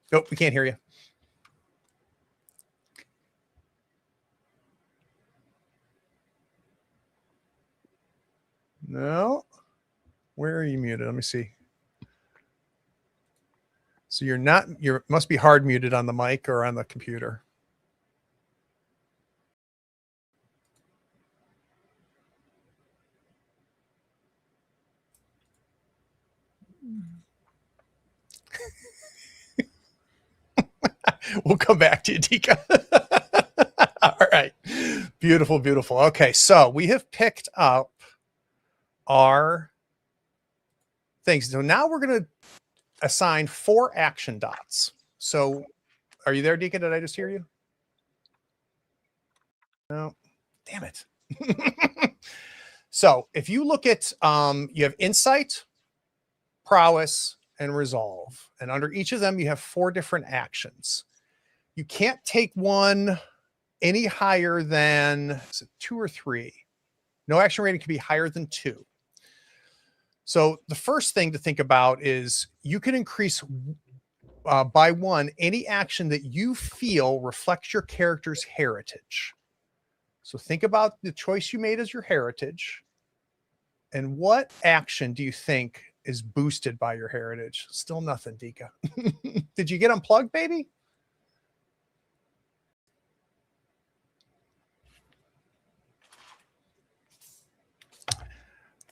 Nope, we can't hear you. No. Where are you muted? Let me see. So you must be hard muted on the mic or on the computer. We'll come back to you, Dika. All right. Beautiful, beautiful. Okay, so we have picked up our things. So now we're going to assign 4 action dots. So are you there, Dika? Did I just hear you? No. Damn it. So if you look at, you have insight, prowess, and resolve. And under each of them, you have 4 different actions. You can't take one any higher than 2 or 3. No action rating can be higher than 2. So the first thing to think about is you can increase by 1 any action that you feel reflects your character's heritage. So think about the choice you made as your heritage. And what action do you think is boosted by your heritage? Still nothing, Dika. Did you get unplugged, baby?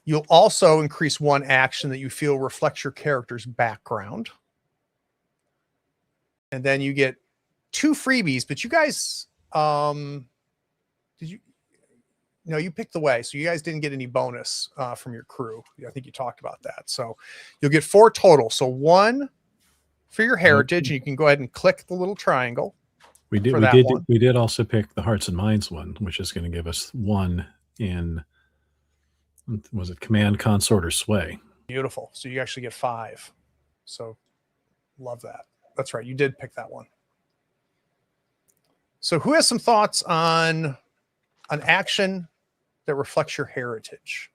You'll also increase 1 action that you feel reflects your character's background. And then you get 2 freebies, but you guys, no, you picked the way. So you guys didn't get any bonus from your crew. I think you talked about that. So you'll get 4 total. So 1 for your heritage, and you can go ahead and click the little triangle. We did also pick the Hearts and Minds one, which is going to give us 1 in, was it command, consort, or sway? Beautiful. So you actually get 5. So love that. That's right. You did pick that one. So who has some thoughts on an action that reflects your heritage?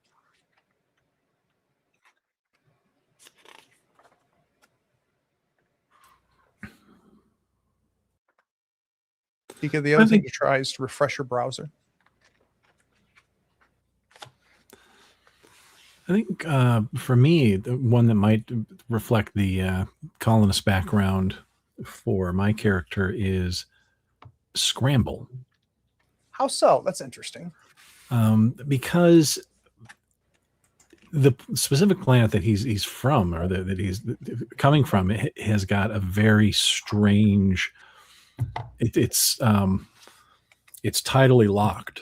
Because the other thing you try is to refresh your browser. I think for me, the one that might reflect the colonist background for my character is scramble. How so? That's interesting. Because the specific planet that he's from, or that he's coming from, it has got a very strange. It's tidally locked.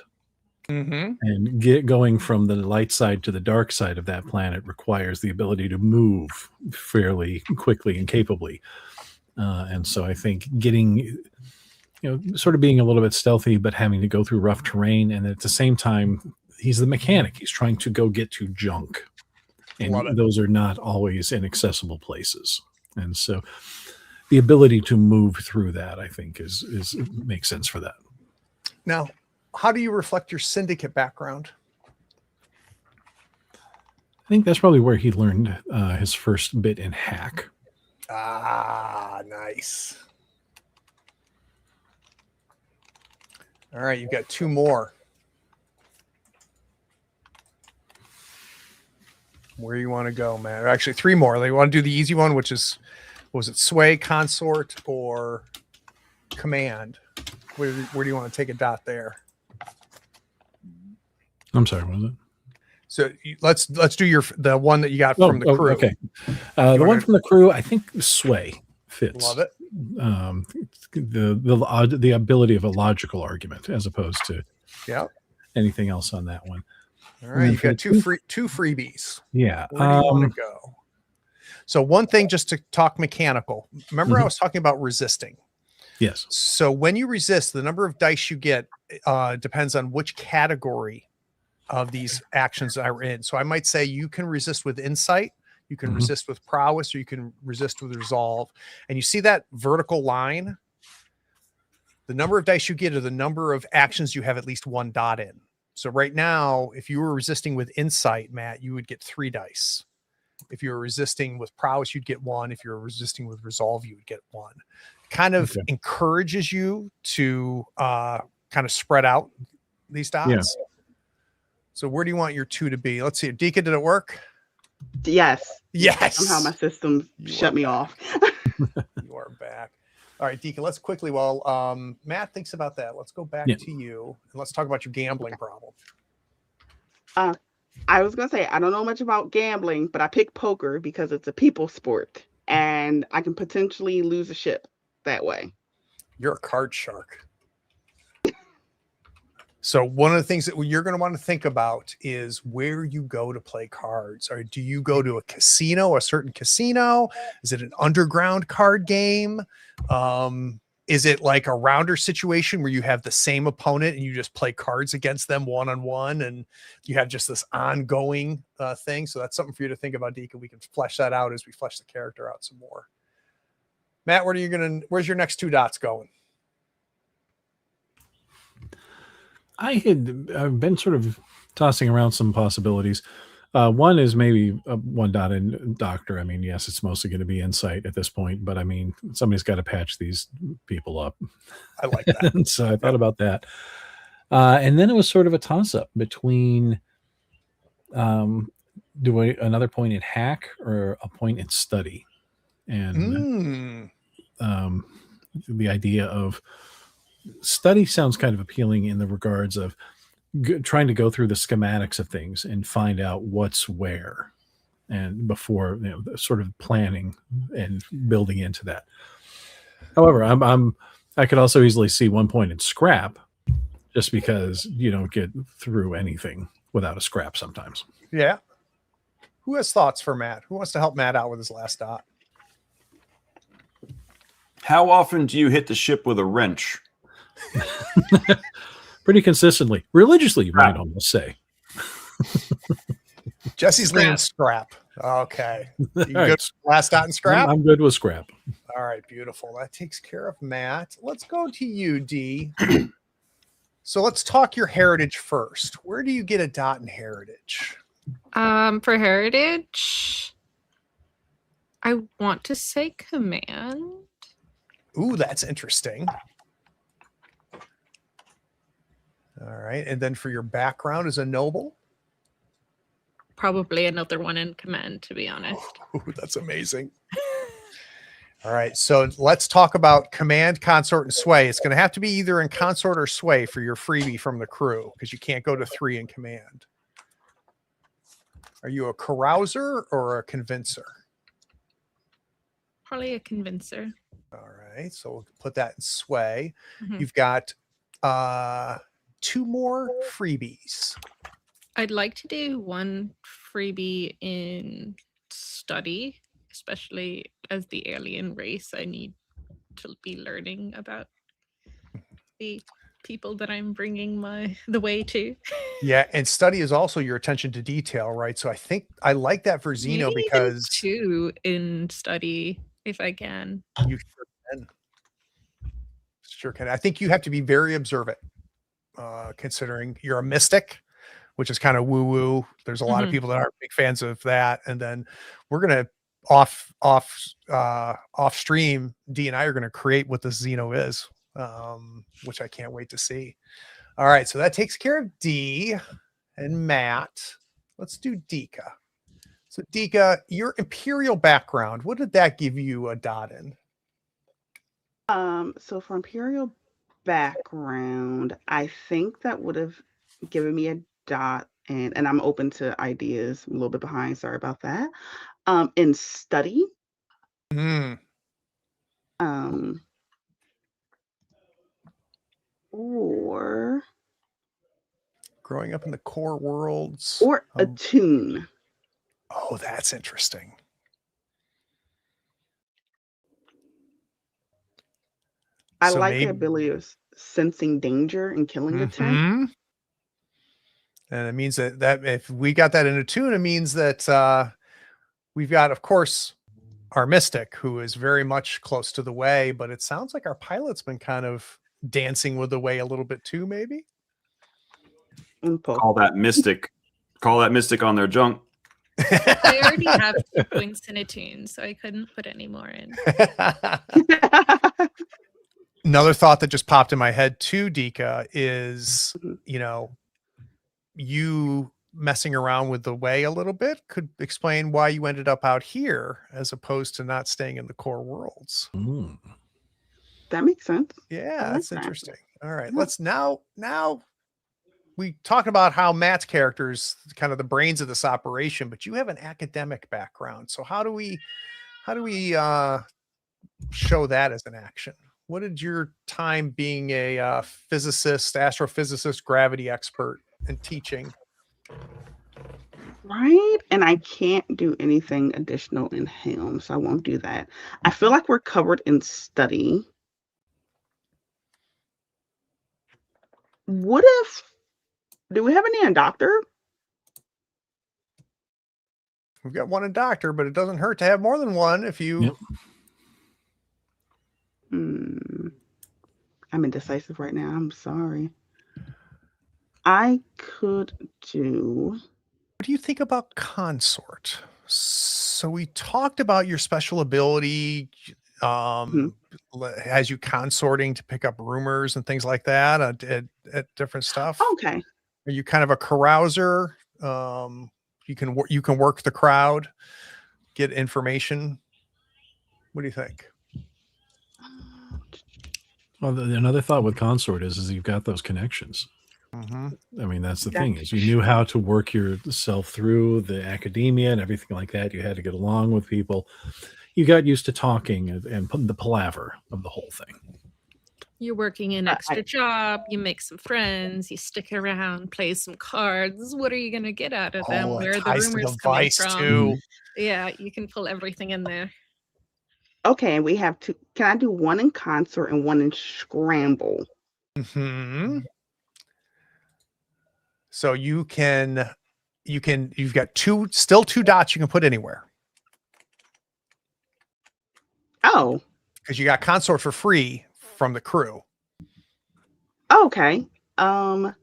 Mm-hmm. And going from the light side to the dark side of that planet requires the ability to move fairly quickly and capably. And so I think getting, sort of being a little bit stealthy, but having to go through rough terrain. And at the same time, he's the mechanic. He's trying to go get to junk. And those are not always inaccessible places. And so the ability to move through that, I think, is makes sense for that. Now, how do you reflect your syndicate background? I think that's probably where he learned his first bit in hack. Ah, nice. All right, you've got 2 more. Where you want to go, man? Actually, 3 more. You want to do the easy one, which is, was it sway, consort, or command? Where do you want to take a dot there? I'm sorry, what was it? So let's do the one that you got from the crew. Okay. The one from the crew, I think sway fits. Love it. The ability of a logical argument as opposed to anything else on that one. All right, you've got two freebies. Yeah. Where do you want to go? So one thing, just to talk mechanical. Remember, I was talking about resisting. Yes. So when you resist, the number of dice you get depends on which category of these actions are in. So I might say you can resist with insight, you can resist with prowess, or you can resist with resolve. And you see that vertical line? The number of dice you get are the number of actions you have at least 1 dot in. So right now, if you were resisting with insight, Matt, you would get 3 dice. If you were resisting with prowess, you'd get 1. If you were resisting with resolve, you would get 1. Kind of encourages you to kind of spread out these dots. Yeah. So where do you want your 2 to be? Let's see. Deacon, did it work? Yes. Yes. Somehow my system shut me off. You are back. All right, Deacon, let's quickly, while Matt thinks about that, let's go back to you and let's talk about your gambling problem. I was going to say, I don't know much about gambling, but I picked poker because it's a people sport and I can potentially lose a ship that way. You're a card shark. So one of the things that you're going to want to think about is where you go to play cards. Or do you go to a casino, a certain casino? Is it an underground card game? Is it like a rounder situation where you have the same opponent and you just play cards against them one-on-one and you have just this ongoing thing? So that's something for you to think about, Deacon. We can flesh that out as we flesh the character out some more. Matt, where's your next 2 dots going? I've been sort of tossing around some possibilities. One is maybe 1 dot in doctor. I mean, yes, it's mostly going to be insight at this point, but I mean, somebody's got to patch these people up. I like that. So I thought about that. And then it was sort of a toss up between another point in hack or a point in study. And the idea of study sounds kind of appealing in the regards of trying to go through the schematics of things and find out what's where, and before sort of planning and building into that. However, I could also easily see 1 point in scrap, just because you don't get through anything without a scrap sometimes. Yeah. Who has thoughts for Matt? Who wants to help Matt out with his last dot? How often do you hit the ship with a wrench? Pretty consistently, religiously, you might almost say. Jesse's leaning scrap. Okay. You good last dot in scrap? I'm good with scrap. All right, beautiful. That takes care of Matt. Let's go to you, D. So let's talk your heritage first. Where do you get a dot in heritage? For heritage, I want to say command. Ooh, that's interesting. All right. And then for your background as a noble. Probably another one in command, to be honest. Oh, that's amazing. All right. So let's talk about command, consort, and sway. It's going to have to be either in consort or sway for your freebie from the crew, because you can't go to 3 in command. Are you a carouser or a convincer? Probably a convincer. All right. So we'll put that in sway. Mhm. You've got 2 more freebies. I'd like to do one freebie in study, especially as the alien race. I need to be learning about the people that I'm bringing the way to. Yeah, and study is also your attention to detail, right? So I think I like that for Xeno Maybe because 2 in study if I can. you sure can. Sure can. I think you have to be very observant, considering you're a mystic, which is kind of woo-woo. There's a lot of people that aren't big fans of that. And then we're gonna off stream, D and I are gonna create what this Xeno is, which I can't wait to see. All right, so that takes care of D and Matt. Let's do Dika. So Dika, your Imperial background, what did that give you a dot in? So for Imperial background, I think that would have given me a dot, and I'm open to ideas. I'm a little bit behind, sorry about that. In study, Mm, or growing up in the core worlds. attune. Oh, that's interesting. I So like the maybe- ability of sensing danger and killing the tech. Mhm. And it means that if we got that in attune, it means that we've got, of course, our mystic, who is very much close to the way, but it sounds like our pilot's been kind of dancing with the way a little bit too, maybe. Call that mystic. Call that mystic on their junk. I already have 2 points in attune, so I couldn't put any more in. Another thought that just popped in my head too, Dika, is, you messing around with the way a little bit could explain why you ended up out here as opposed to not staying in the core worlds. That makes sense. Yeah, that's interesting. All right, let's now we talked about how Matt's character is kind of the brains of this operation, but you have an academic background. So how do we show that as an action? What did your time being a physicist, astrophysicist, gravity expert, and teaching? Right? And I can't do anything additional in Helm, so I won't do that. I feel like we're covered in study. What if, do we have any in Doctor? We've got one in Doctor, but it doesn't hurt to have more than one if you... Yep. I'm indecisive right now. I'm sorry. I could do... What do you think about consort? So we talked about your special ability has you consorting to pick up rumors and things like that at different stuff. Okay. Are you kind of a carouser? You can work the crowd, get information. What do you think? Well, another thought with consort is you've got those connections. I mean, that's the thing, is you knew how to work yourself through the academia and everything like that. You had to get along with people. You got used to talking and the palaver of the whole thing. You're working an extra job, you make some friends, you stick around, play some cards. What are you going to get out of them? Where are the rumors coming from? Too. Yeah, you can pull everything in there. Okay, and we have 2. Can I do one in consort and one in scramble? So you've got still 2 dots you can put anywhere. Oh. Because you got consort for free from the crew. Okay. I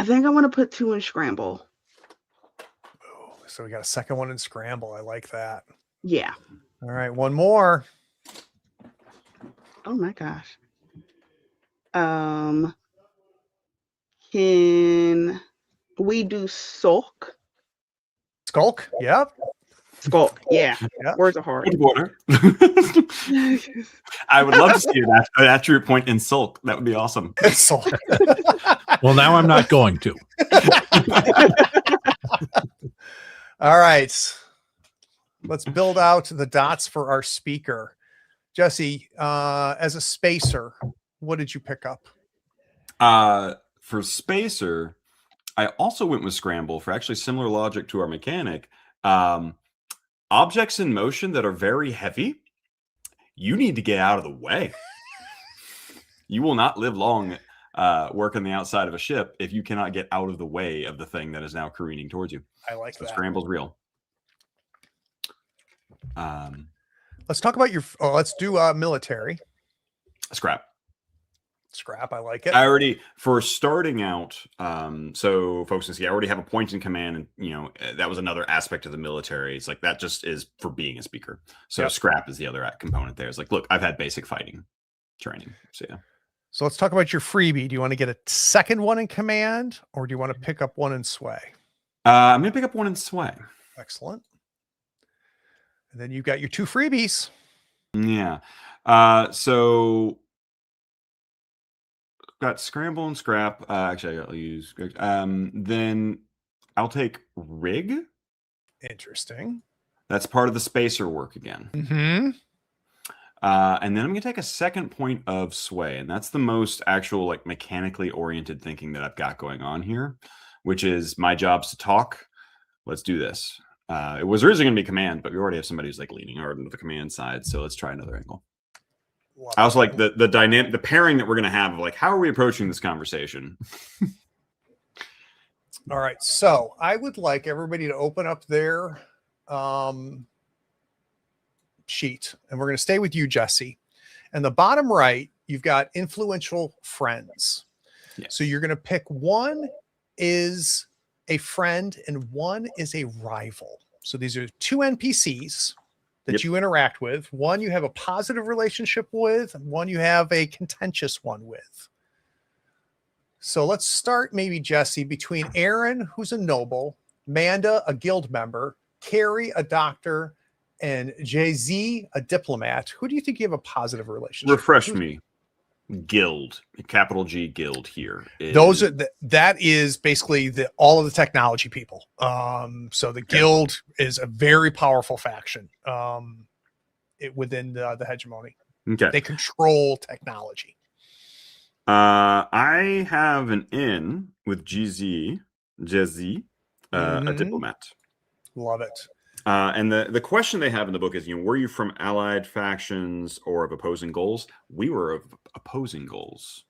think I want to put 2 in scramble. Oh, so we got a second one in scramble. I like that. Yeah. All right, one more. Oh my gosh. Can we do sulk? Skulk. Yep. Skulk. Yeah. Yeah. Words are hard. Good water. I would love to see an attribute point in sulk. That would be awesome. Sulk. Well, now I'm not going to. All right. Let's build out the dots for our speaker. Jesse, as a spacer, what did you pick up? For spacer, I also went with scramble for actually similar logic to our mechanic. Objects in motion that are very heavy, you need to get out of the way. You will not live long working the outside of a ship if you cannot get out of the way of the thing that is now careening towards you. I like So that. scramble's real. Let's talk about your. Oh, let's do military. Scrap. Scrap. I like it. I already, for starting out, so folks can see, I already have a point in command, and that was another aspect of the military. It's like that just is for being a speaker. So Yep. scrap is the other component there. It's like, look, I've had basic fighting training. So yeah. So let's talk about your freebie. Do you want to get a second one in command, or do you want to pick up one in sway? I'm gonna pick up one in sway. Excellent. And then you've got your 2 freebies. Yeah. So got scramble and scrap. Actually, I'll use. Then I'll take rig. Interesting. That's part of the spacer work again. Mm-hmm. And then I'm going to take a second point of sway. And that's the most actual, like, mechanically oriented thinking that I've got going on here, which is my job's to talk. Let's do this. It was originally going to be command, but we already have somebody who's like leaning hard into the command side. So let's try another angle. I also like the dynamic, the pairing that we're going to have of like, how are we approaching this conversation? All right. So I would like everybody to open up their sheet, and we're going to stay with you, Jesse. And the bottom right, you've got influential friends. Yes. So you're going to pick one is a friend and one is a rival. So these are 2 NPCs that Yep. you interact with. One you have a positive relationship with, and one you have a contentious one with. So let's start maybe, Jesse, between Aaron, who's a noble, Manda, a guild member, Carrie, a doctor, and Jay-Z, a diplomat. Who do you think you have a positive relationship Refresh with? me. Guild, capital G guild here. Those are that is basically all of the technology people. So the guild is a very powerful faction within the hegemony. Okay. They control technology. I have an in with Jay-Z, a diplomat. Love it. And the question they have in the book is, were you from allied factions or of opposing goals? We were of opposing goals.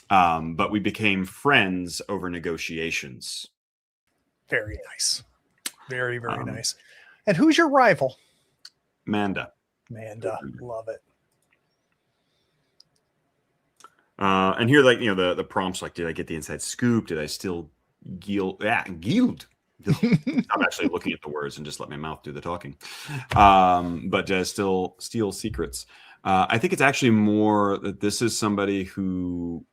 But we became friends over negotiations. Very nice. Very, very nice. And who's your rival? Manda. Love it. And here, like, the prompts, like, did I get the inside scoop? Did I still gild? Yeah, gild. I'm actually looking at the words and just let my mouth do the talking. But still steal secrets. I think it's actually more that this is somebody who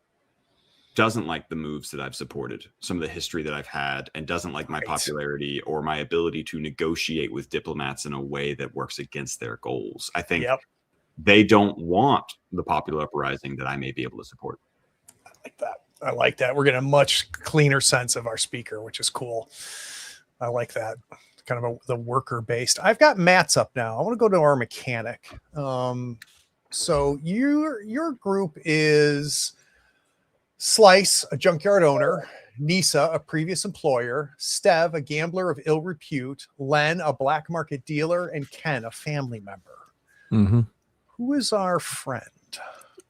doesn't like the moves that I've supported, some of the history that I've had, and doesn't like my popularity or my ability to negotiate with diplomats in a way that works against their goals. I think they don't want the popular uprising that I may be able to support. I like that. We're getting a much cleaner sense of our speaker, which is cool. I like that. Kind of the worker based. I've got Matt's up now. I want to go to our mechanic. So your group is Slice, a junkyard owner, Nisa, a previous employer, Stev, a gambler of ill repute, Len, a black market dealer, and Ken, a family member. Mm-hmm. Who is our friend?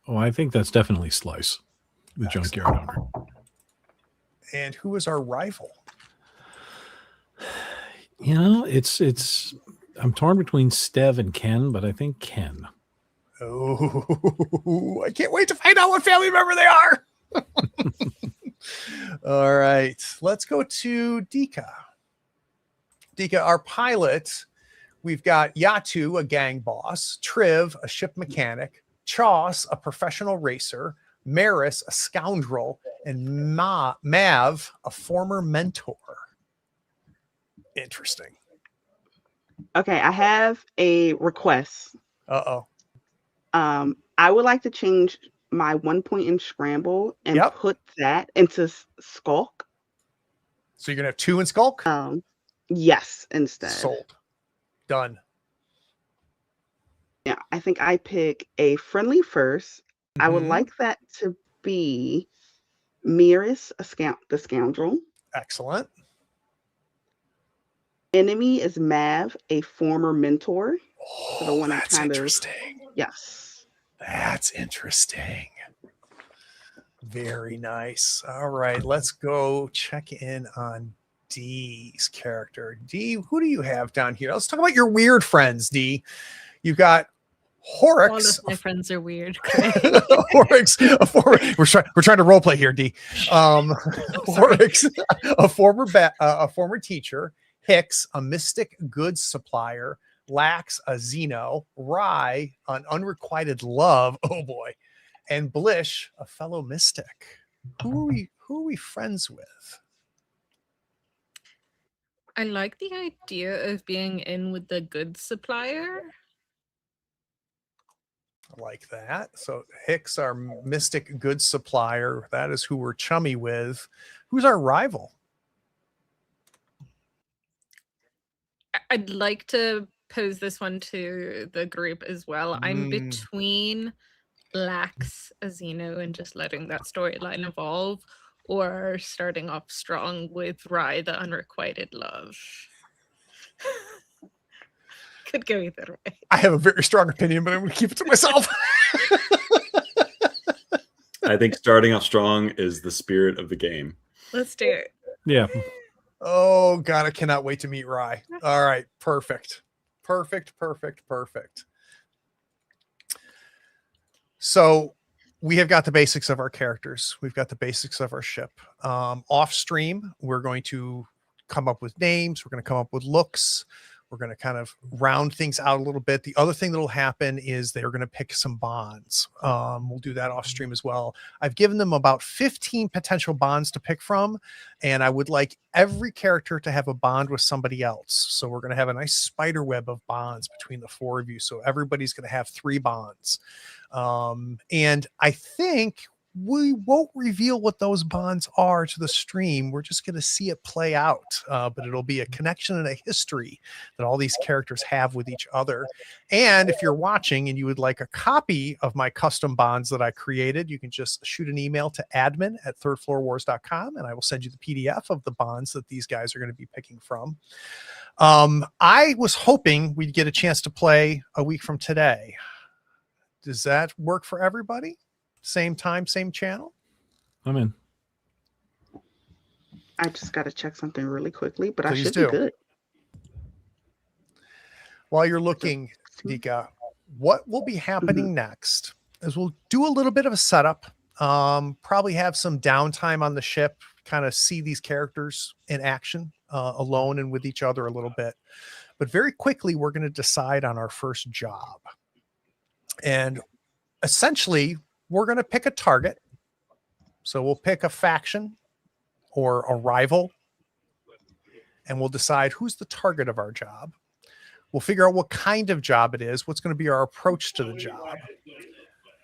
Oh, I think that's definitely Slice, the junkyard owner. And who is our rival? It's I'm torn between Stev and Ken, but I think Ken. Oh, I can't wait to find out what family member they are. All right, let's go to Dika. Dika, our pilot, we've got Yatu, a gang boss, Triv, a ship mechanic, Chos, a professional racer, Maris, a scoundrel, and Mav, a former mentor. Interesting. Okay, I have a request. Uh-oh. I would like to change my 1 point in scramble and Yep. put that into Skulk. So you're going to have 2 in Skulk? Yes, instead. Sold. Done. Yeah, I think I pick a friendly first. I would like that to be Miris, the scoundrel. Excellent. Enemy is Mav, a former mentor. Oh, the one that's interesting. Yes. That's interesting. Very nice. All right, let's go check in on D's character. D, who do you have down here? Let's talk about your weird friends, D. You've got Horrocks. All of my friends are weird. Horrocks, we're trying to role play here, D. Horrocks, a former teacher. Hicks, a mystic goods supplier. Lax, a Xeno. Rye, an unrequited love. Oh boy. And Blish, a fellow mystic. Who are we friends with? I like the idea of being in with the goods supplier. I like that. So Hicks, our mystic goods supplier. That is who we're chummy with. Who's our rival? I'd like to pose this one to the group as well. I'm between Lax, Xeno, and just letting that storyline evolve, or starting off strong with Rye, the unrequited love. Could go either way. I have a very strong opinion, but I'm going to keep it to myself. I think starting off strong is the spirit of the game. Let's do it. Yeah. Oh, God, I cannot wait to meet Rye. All right, perfect. So we have got the basics of our characters. We've got the basics of our ship. Off stream, we're going to come up with names. We're going to come up with looks. We're going to kind of round things out a little bit. The other thing that will happen is they're going to pick some bonds. We'll do that off stream as well. I've given them about 15 potential bonds to pick from, and I would like every character to have a bond with somebody else. So we're going to have a nice spider web of bonds between the 4 of you. So everybody's going to have 3 bonds. And I think we won't reveal what those bonds are to the stream. We're just going to see it play out, but it'll be a connection and a history that all these characters have with each other. And if you're watching and you would like a copy of my custom bonds that I created, you can just shoot an email to admin@thirdfloorwars.com, and I will send you the PDF of the bonds that these guys are going to be picking from. I was hoping we'd get a chance to play a week from today. Does that work for everybody? Same time, same channel? I'm in. I just got to check something really quickly, but Please I should do. be good. While you're looking, Dika, what will be happening next is we'll do a little bit of a setup, probably have some downtime on the ship, kind of see these characters in action alone and with each other a little bit. But very quickly, we're going to decide on our first job. And essentially, we're going to pick a target. So we'll pick a faction or a rival, and we'll decide who's the target of our job. We'll figure out what kind of job it is, what's going to be our approach to the job.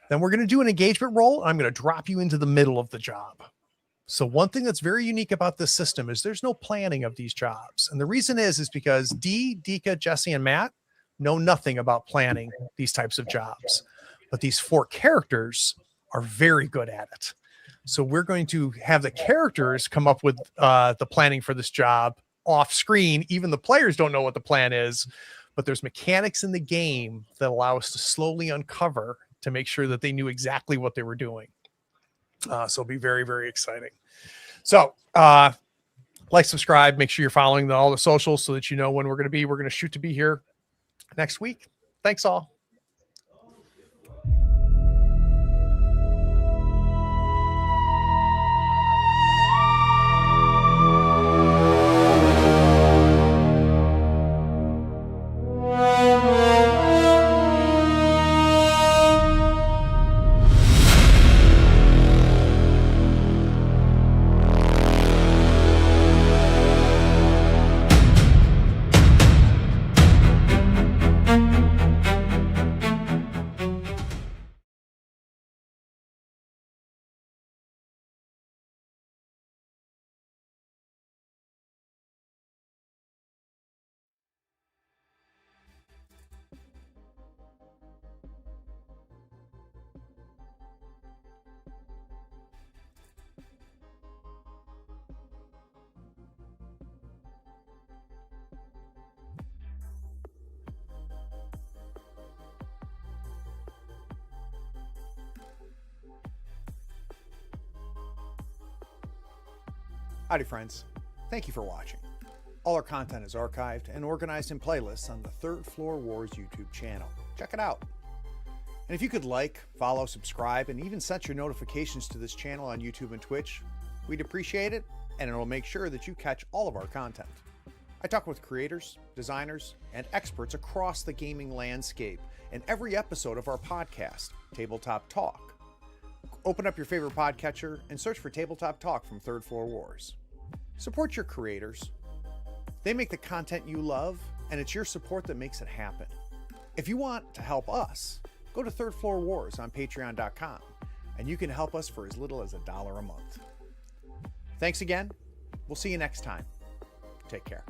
Then we're going to do an engagement roll, and I'm going to drop you into the middle of the job. So one thing that's very unique about this system is there's no planning of these jobs. And the reason is because Dee, Dika, Jesse, and Matt know nothing about planning these types of jobs. But these 4 characters are very good at it. So we're going to have the characters come up with the planning for this job off screen. Even the players don't know what the plan is, but there's mechanics in the game that allow us to slowly uncover to make sure that they knew exactly what they were doing. So it'll be very, very exciting. So like, subscribe, make sure you're following all the socials so that you know when we're going to be. We're going to shoot to be here next week. Thanks all. Howdy, friends. Thank you for watching. All our content is archived and organized in playlists on the Third Floor Wars YouTube channel. Check it out. And if you could like, follow, subscribe, and even set your notifications to this channel on YouTube and Twitch, we'd appreciate it, and it'll make sure that you catch all of our content. I talk with creators, designers, and experts across the gaming landscape in every episode of our podcast, Tabletop Talk. Open up your favorite podcatcher and search for Tabletop Talk from Third Floor Wars. Support your creators. They make the content you love, and it's your support that makes it happen. If you want to help us, go to Third Floor Wars on patreon.com, and you can help us for as little as $1 a month. Thanks again. We'll see you next time. Take care.